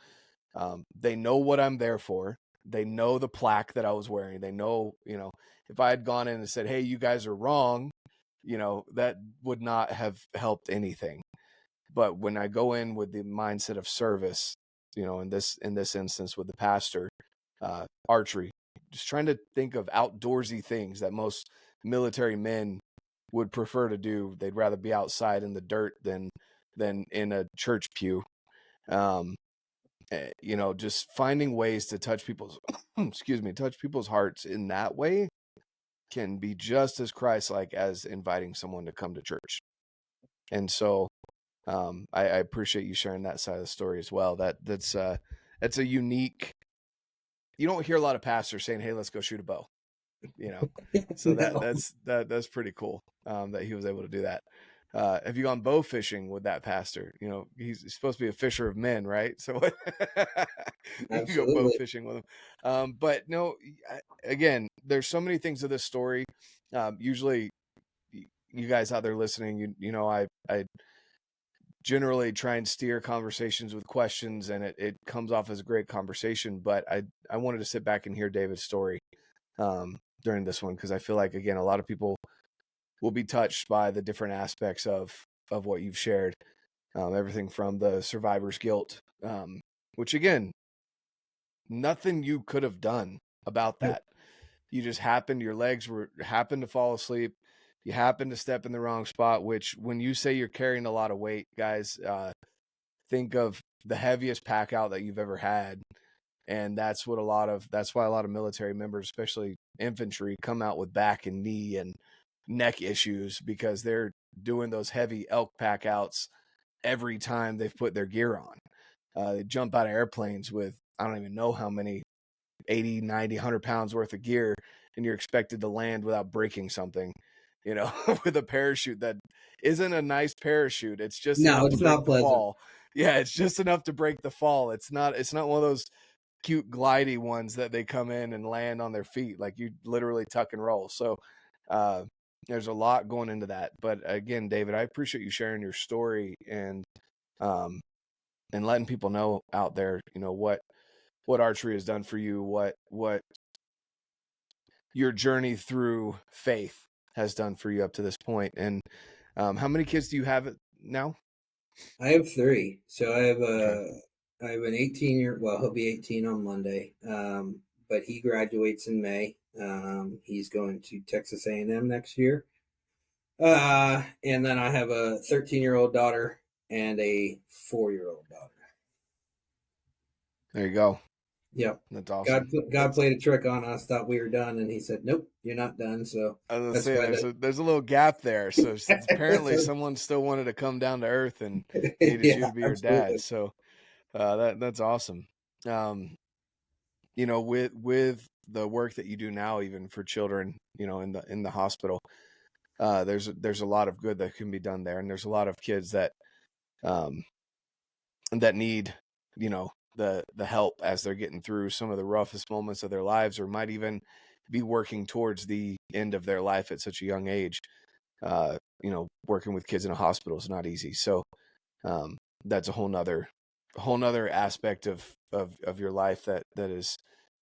They know what I'm there for. They know the plaque that I was wearing. They know, if I had gone in and said, "Hey, you guys are wrong," that would not have helped anything. But when I go in with the mindset of service, in this instance with the pastor, archery, just trying to think of outdoorsy things that most military men would prefer to do. They'd rather be outside in the dirt than in a church pew. Just finding ways to touch people's touch people's hearts in that way can be just as Christ-like as inviting someone to come to church. And so I appreciate you sharing that side of the story as well. That's a unique. You don't hear a lot of pastors saying, "Hey, let's go shoot a bow," So No. that's pretty cool that he was able to do that. Have you gone bow fishing with that pastor? He's supposed to be a fisher of men, right? So you can go bow Absolutely. fishing with him. But no, again, there's so many things to this story. Usually, you guys out there listening, I generally try and steer conversations with questions, and it comes off as a great conversation. But I wanted to sit back and hear David's story during this one, because I feel like, again, a lot of people will be touched by the different aspects of what you've shared. Everything from the survivor's guilt, which, again, nothing you could have done about that. You just your legs happened to fall asleep. You happened to step in the wrong spot, which, when you say you're carrying a lot of weight, guys, think of the heaviest pack out that you've ever had. And that's why a lot of military members, especially infantry, come out with back and knee and neck issues, because they're doing those heavy elk pack outs every time they've put their gear on. They jump out of airplanes with, I don't even know how many, 80, 90, 100 pounds worth of gear, and you're expected to land without breaking something, with a parachute that isn't a nice parachute. It's just No, enough to it's break not the pleasant. fall. Yeah, it's just enough to break the fall. It's not one of those cute glidey ones that they come in and land on their feet. Like, you literally tuck and roll. So there's a lot going into that. But again, David, I appreciate you sharing your story and letting people know out there, what archery has done for you, what your journey through faith has done for you up to this point. And how many kids do you have now? I have 3. So I have Okay. an 18-year. Well, he'll be 18 on Monday. But he graduates in May. He's going to Texas A&M next year. And then I have a 13-year-old daughter and a 4-year-old daughter. There you go. Yep. That's awesome. God played a trick on us. Thought we were done, and he said, "Nope, you're not done." So I was gonna that's say why there's a little gap there. So apparently that's someone still wanted to come down to earth and needed you yeah, to be your dad. absolutely. So that's awesome. With the work that you do now, even for children, in the hospital, there's a lot of good that can be done there, and there's a lot of kids that need, the help as they're getting through some of the roughest moments of their lives, or might even be working towards the end of their life at such a young age. Working with kids in a hospital is not easy. So that's a whole nother aspect of your life that is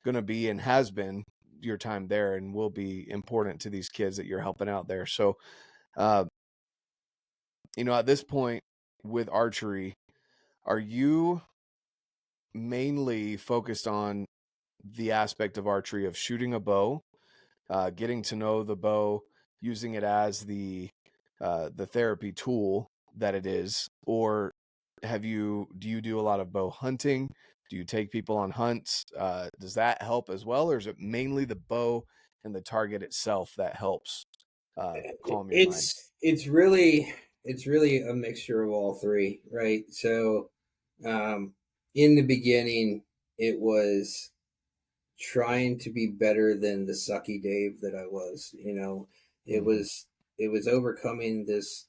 going to be and has been your time there and will be important to these kids that you're helping out there. So, at this point with archery, are you mainly focused on the aspect of archery of shooting a bow, getting to know the bow, using it as the therapy tool that it is, or do you do a lot of bow hunting? Do you take people on hunts? Does that help as well, or is it mainly the bow and the target itself that helps calm your mind? It's really a mixture of all three, right? So in the beginning, it was trying to be better than the sucky Dave that I was. It Mm-hmm. was overcoming this,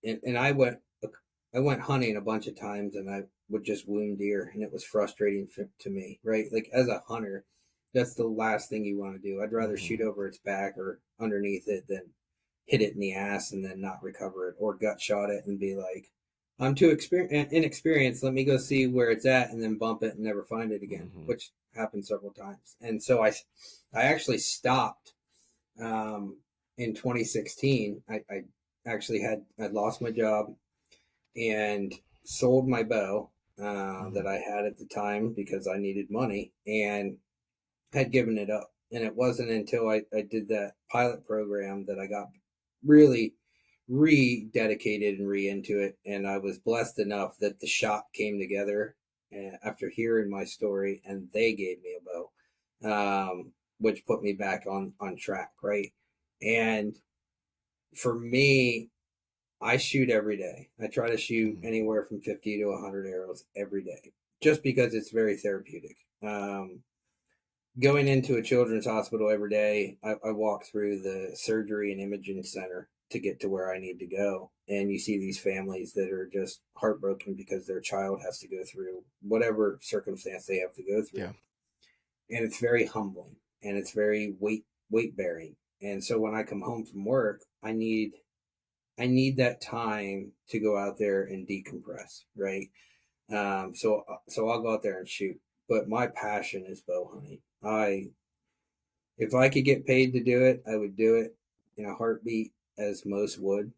and I went hunting a bunch of times, and I would just wound deer, and it was frustrating to me, right? Like as a hunter, that's the last thing you want to do. I'd rather Mm-hmm. shoot over its back or underneath it than hit it in the ass and then not recover it, or gut shot it and be like, I'm too inexperienced. Let me go see where it's at and then bump it and never find it again, Mm-hmm. which happened several times. And so I actually stopped in 2016. I actually I'd lost my job and sold my bow Mm-hmm. that I had at the time because I needed money, and had given it up. And it wasn't until I did that pilot program that I got really rededicated and into it. And I was blessed enough that the shop came together after hearing my story, and they gave me a bow, which put me back on track, right? And for me, I shoot every day. I try to shoot Mm-hmm. anywhere from 50 to 100 arrows every day, just because it's very therapeutic. Going into a children's hospital every day, I walk through the surgery and imaging center to get to where I need to go. And you see these families that are just heartbroken because their child has to go through whatever circumstance they have to go through. Yeah. And it's very humbling, and it's very weight bearing. And so when I come home from work, I need that time to go out there and decompress, right? So I'll go out there and shoot. But my passion is bow hunting. If I could get paid to do it, I would do it in a heartbeat, as most would,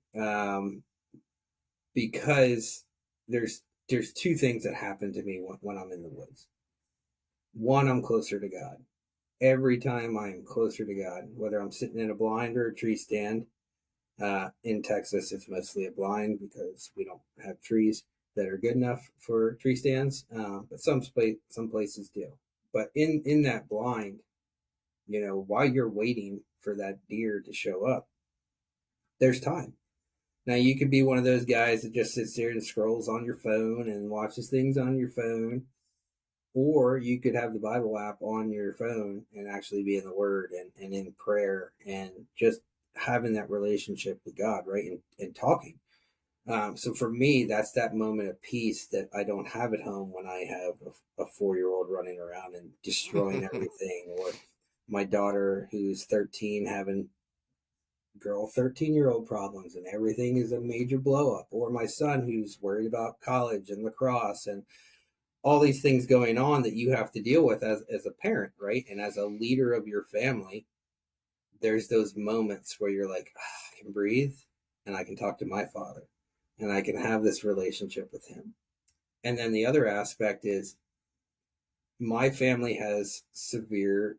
because there's two things that happen to me when I'm in the woods. One, I'm closer to God. Every time I'm closer to God, whether I'm sitting in a blind or a tree stand. In Texas, it's mostly a blind because we don't have trees that are good enough for tree stands, but some places do. But in that blind, while you're waiting for that deer to show up, there's time. Now you could be one of those guys that just sits there and scrolls on your phone and watches things on your phone, or you could have the Bible app on your phone and actually be in the Word and in prayer and just having that relationship with God, right? And talking. So for me, that's that moment of peace that I don't have at home when I have a 4-year-old running around and destroying everything, or my daughter who's 13 having 13-year-old problems and everything is a major blow up, or my son who's worried about college and lacrosse and all these things going on that you have to deal with as a parent, right? And as a leader of your family, there's those moments where you're like, I can breathe and I can talk to my father and I can have this relationship with him. And then the other aspect is my family has severe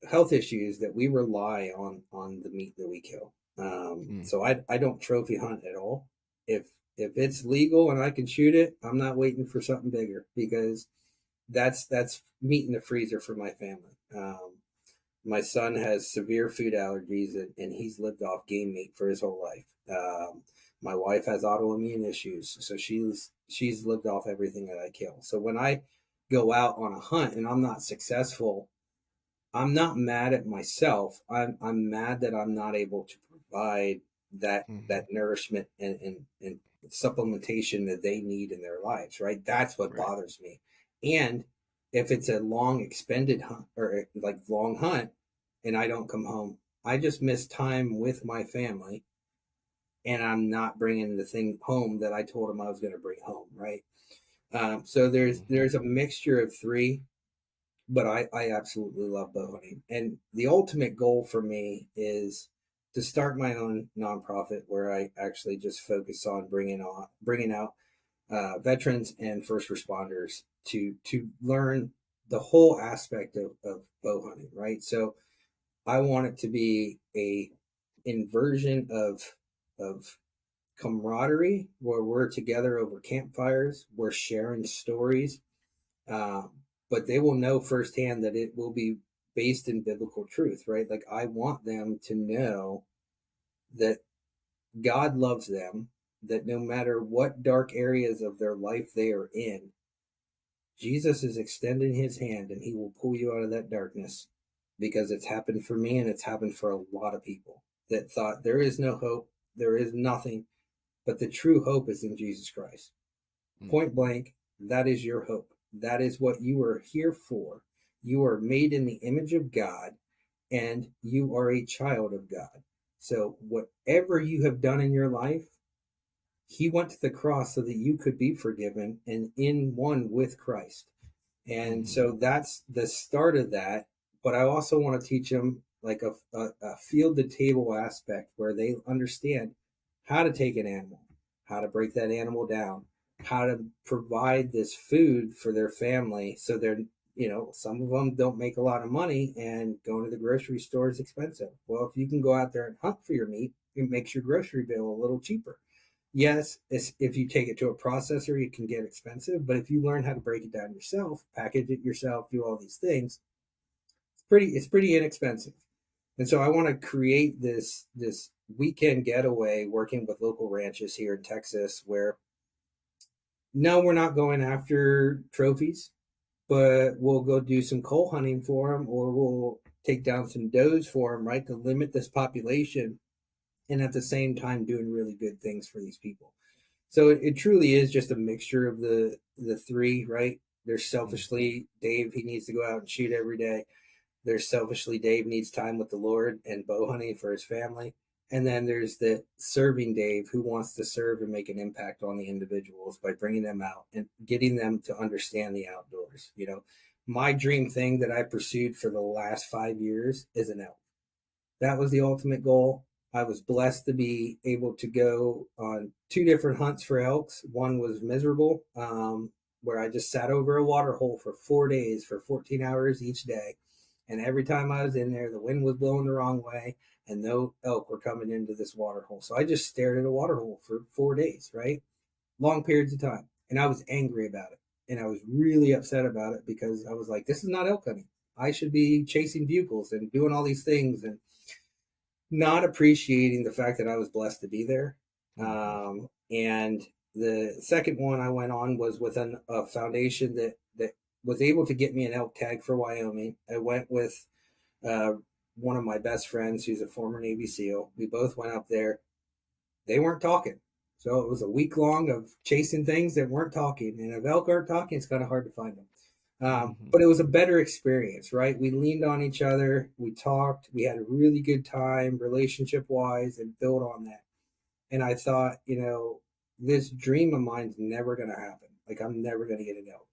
health issues that we rely on the meat that we kill. Mm. So I don't trophy hunt at all. If it's legal and I can shoot it, I'm not waiting for something bigger, because that's meat in the freezer for my family. My son has severe food allergies, and he's lived off game meat for his whole life. My wife has autoimmune issues, so she's lived off everything that I kill. So when I go out on a hunt and I'm not successful, I'm not mad at myself. I'm mad that I'm not able to provide that Mm-hmm. that nourishment and supplementation that they need in their lives, right? That's what bothers me. And if it's a long expended hunt or like long hunt and I don't come home, I just miss time with my family and I'm not bringing the thing home that I told them I was going to bring home, right? So there's a mixture of three, but I absolutely love bow hunting. And the ultimate goal for me is to start my own nonprofit where I actually just focus on bringing out veterans and first responders to learn the whole aspect of bow hunting, right? So I want it to be a inversion of camaraderie where we're together over campfires, we're sharing stories, um, but they will know firsthand that it will be based in biblical truth, right? Like I want them to know that God loves them, that no matter what dark areas of their life they are in, Jesus is extending his hand and he will pull you out of that darkness because it's happened for me and it's happened for a lot of people that thought there is no hope, there is nothing, but the true hope is in Jesus Christ. Point blank, that is your hope. That is what you are here for. You are made in the image of God and you are a child of God. So, whatever you have done in your life, he went to the cross so that you could be forgiven and in one with Christ. And so that's the start of that. But I also want to teach them like a field to table aspect where they understand how to take an animal, how to break that animal down, how to provide this food for their family. So they're, some of them don't make a lot of money and going to the grocery store is expensive. Well, if you can go out there and hunt for your meat, it makes your grocery bill a little cheaper. Yes, if you take it to a processor, it can get expensive. But if you learn how to break it down yourself, package it yourself, do all these things, it's pretty inexpensive. And so I want to create this weekend getaway working with local ranches here in Texas where no, we're not going after trophies, but we'll go do some coal hunting for them or we'll take down some does for them, right, to limit this population and at the same time doing really good things for these people. So it truly is just a mixture of the three, right? There's selfishly Dave, he needs to go out and shoot every day. There's selfishly Dave needs time with the Lord and bow hunting for his family. And then there's the serving Dave who wants to serve and make an impact on the individuals by bringing them out and getting them to understand the outdoors. My dream thing that I pursued for the last 5 years is an elk. That was the ultimate goal. I was blessed to be able to go on 2 different hunts for elks. One was miserable, where I just sat over a water hole for 4 days for 14 hours each day. And every time I was in there, the wind was blowing the wrong way and no elk were coming into this water hole. So I just stared at a water hole for 4 days, right? Long periods of time. And I was angry about it. And I was really upset about it because I was like, this is not elk hunting. I should be chasing bugles and doing all these things and not appreciating the fact that I was blessed to be there. And the second one I went on was with a foundation that was able to get me an elk tag for Wyoming. I went with one of my best friends who's a former Navy SEAL. We both went up there. They weren't talking. So it was a week long of chasing things that weren't talking. And if elk aren't talking, it's kind of hard to find them. But it was a better experience, right? We leaned on each other. We talked. We had a really good time relationship wise and built on that. And I thought, this dream of mine's never going to happen. Like I'm never going to get an elk.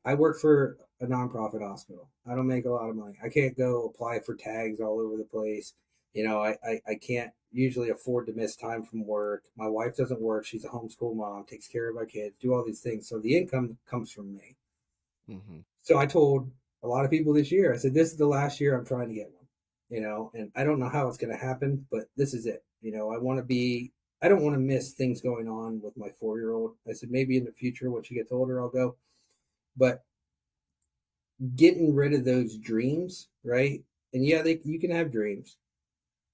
I work for a nonprofit hospital. I don't make a lot of money. I can't go apply for tags all over the place. I can't usually afford to miss time from work. My wife doesn't work. She's a homeschool mom, takes care of our kids, do all these things. So the income comes from me. So I told a lot of people this year, I said, this is the last year I'm trying to get one, and I don't know how it's going to happen, but this is it. I don't want to miss things going on with my 4-year-old. I said, maybe in the future, when she gets older, I'll go. But getting rid of those dreams, right? And yeah, you can have dreams,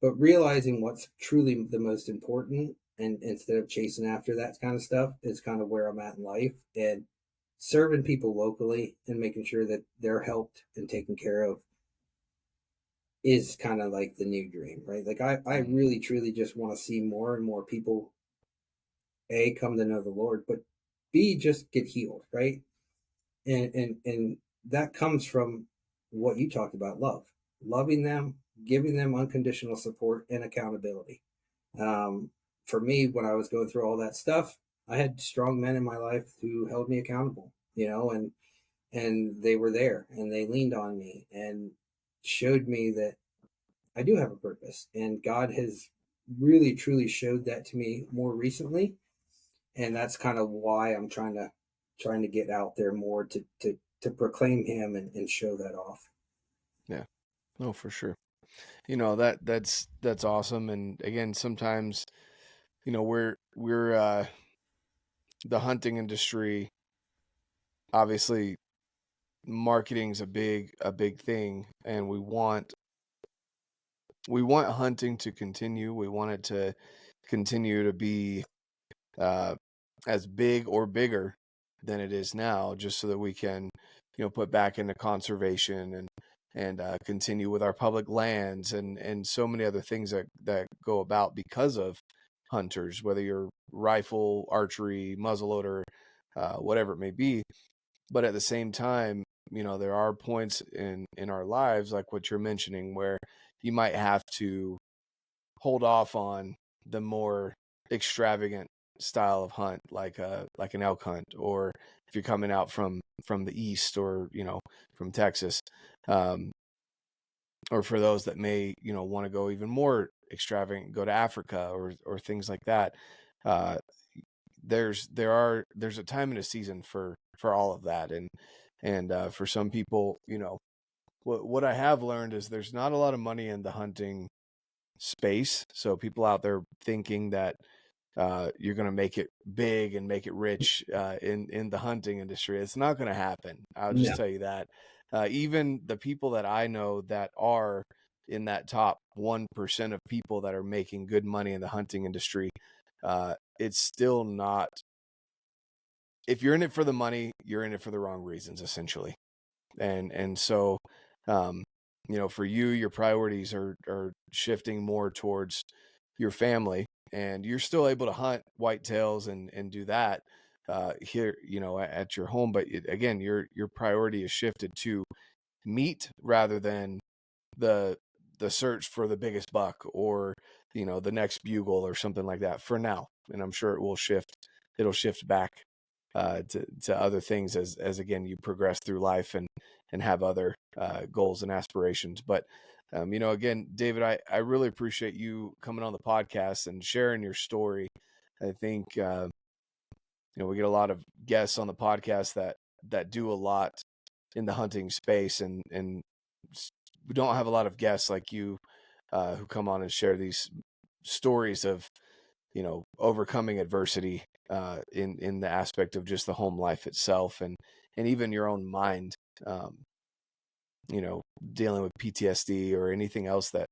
but realizing what's truly the most important and instead of chasing after that kind of stuff is kind of where I'm at in life. And serving people locally and making sure that they're helped and taken care of is kind of like the new dream, right? Like I really truly just want to see more and more people A, come to know the Lord, but B, just get healed, right? And that comes from what you talked about, loving them, giving them unconditional support and accountability. For me, when I was going through all that stuff, I had strong men in my life who held me accountable, and they were there and they leaned on me and showed me that I do have a purpose. And God has really truly showed that to me more recently. And that's kind of why I'm trying to get out there more to proclaim him and show that off. Yeah. No, for sure. That's awesome. And again, sometimes, we're the hunting industry, obviously marketing's a big thing, and we want hunting to continue. We want it to continue to be as big or bigger than it is now, just so that we can, put back into conservation and continue with our public lands and so many other things that go about because of hunters, whether you're rifle, archery, muzzleloader, whatever it may be. But at the same time, there are points in our lives, like what you're mentioning, where you might have to hold off on the more extravagant style of hunt, like an elk hunt, or if you're coming out from the east, or from Texas, or for those that may want to go even more extravagant, go to Africa or things like that. There's a time and a season for all of that, and for some people, what I have learned is there's not a lot of money in the hunting space. So people out there thinking that you're going to make it big and make it rich in the hunting industry, it's not going to happen. I'll just tell you that. Even the people that I know that are in that top 1% of people that are making good money in the hunting industry, it's still not. If you're in it for the money, you're in it for the wrong reasons, essentially. And so, for you, your priorities are shifting more towards your family, and you're still able to hunt whitetails and do that here, at your home. But again, your priority is shifted to meat rather than the search for the biggest buck, or the next bugle or something like that for now. And I'm sure it will shift. It'll shift back to other things as again you progress through life and have other goals and aspirations. But again, David, I really appreciate you coming on the podcast and sharing your story. I think we get a lot of guests on the podcast that do a lot in the hunting space, and we don't have a lot of guests like you who come on and share these stories of overcoming adversity in the aspect of just the home life itself, and even your own mind, dealing with PTSD or anything else that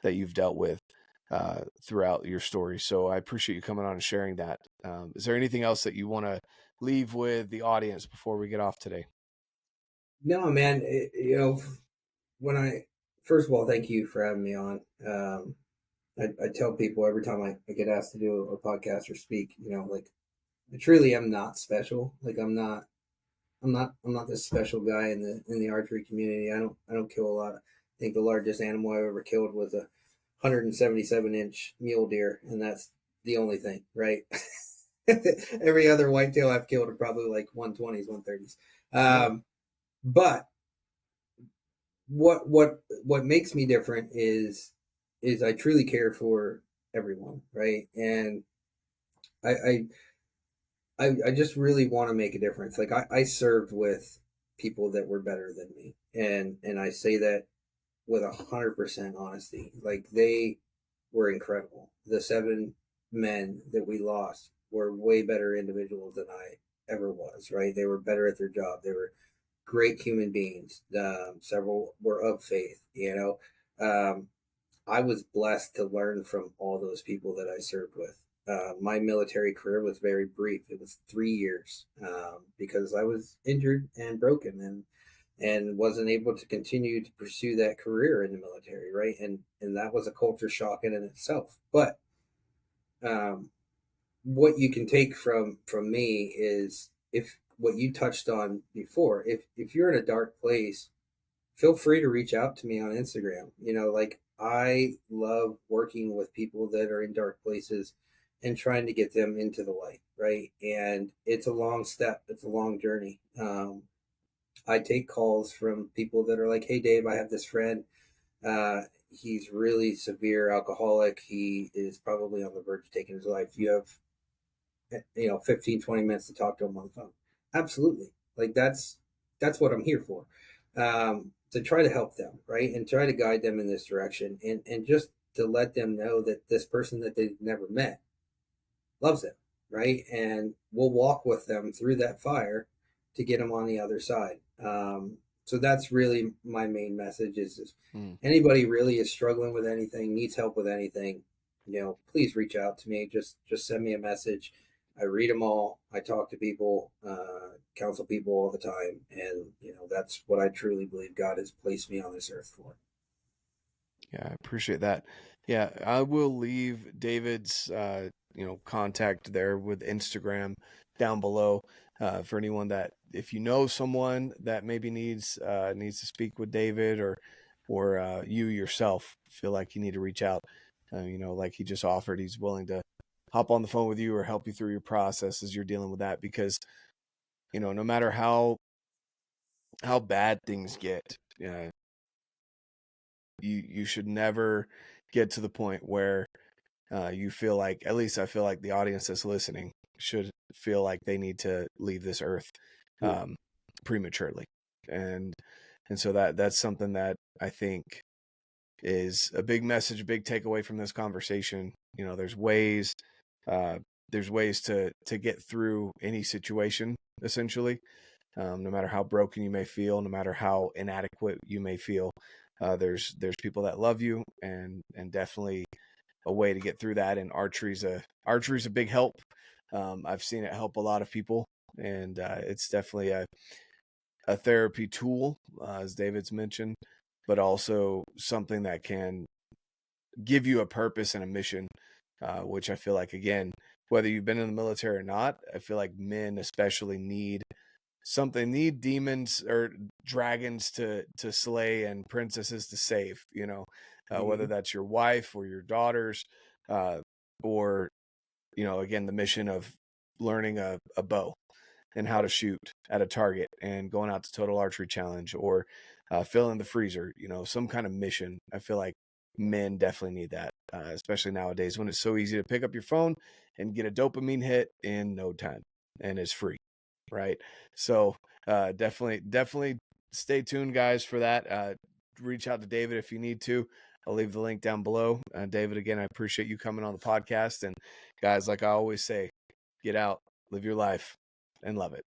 you've dealt with throughout your story. So I appreciate you coming on and sharing that. Is there anything else that you want to leave with the audience before we get off today? No, man. When first of all, thank you for having me on. I tell people every time I get asked to do a podcast or speak, like I truly am not special. Like I'm not this special guy in the archery community. I don't kill a lot. I think the largest animal I ever killed was a 177-inch mule deer, and that's the only thing, right? Every other whitetail I've killed are probably like 120s, 130s. But what makes me different is I truly care for everyone, right? And I just really want to make a difference. Like I served with people that were better than me, and I say that with 100% honesty. Like they were incredible. The 7 men that we lost were way better individuals than I ever was. Right? They were better at their job. They were great human beings. Several were of faith. I was blessed to learn from all those people that I served with. My military career was very brief. It was 3 years because I was injured and broken and wasn't able to continue to pursue that career in the military, right? And that was a culture shock in itself. But what you can take from me is, if what you touched on before, if you're in a dark place, feel free to reach out to me on Instagram. Like, I love working with people that are in dark places and trying to get them into the light, right? And it's a long step, it's a long journey. I take calls from people that are like, "Hey, Dave, I have this friend. He's really severe alcoholic. He is probably on the verge of taking his life. You have 15, 20 minutes to talk to him on the phone." Absolutely. Like, that's what I'm here for. To try to help them, right? And try to guide them in this direction, and just to let them know that this person that they've never met loves them, right? And we'll walk with them through that fire to get them on the other side. So that's really my main message is anybody really is struggling with anything, needs help with anything, please reach out to me. Just send me a message. I read them all. I talk to people, counsel people all the time. And, that's what I truly believe God has placed me on this earth for. Yeah, I appreciate that. Yeah, I will leave David's contact there with Instagram down below for anyone that, if you know someone that maybe needs to speak with David, or you yourself feel like you need to reach out, like he just offered, he's willing to hop on the phone with you or help you through your process as you're dealing with that, because no matter how bad things get, you should never get to the point where you feel like, at least I feel like the audience that's listening should feel like they need to leave this earth prematurely. And so that's something that I think is a big message, a big takeaway from this conversation. There's ways to get through any situation, essentially. No matter how broken you may feel, no matter how inadequate you may feel, there's people that love you, and definitely a way to get through that. And archery's a big help. I've seen it help a lot of people, and it's definitely a therapy tool, as David's mentioned, but also something that can give you a purpose and a mission, which I feel like, again, whether you've been in the military or not, I feel like men especially need demons or dragons to slay and princesses to save, whether that's your wife or your daughters, or, again, the mission of learning a bow and how to shoot at a target and going out to Total Archery Challenge, or filling the freezer, some kind of mission. I feel like men definitely need that, especially nowadays when it's so easy to pick up your phone and get a dopamine hit in no time, and it's free. Right. So definitely stay tuned, guys, for that. Reach out to David if you need to. I'll leave the link down below. David, again, I appreciate you coming on the podcast. And guys, like I always say, get out, live your life, and love it.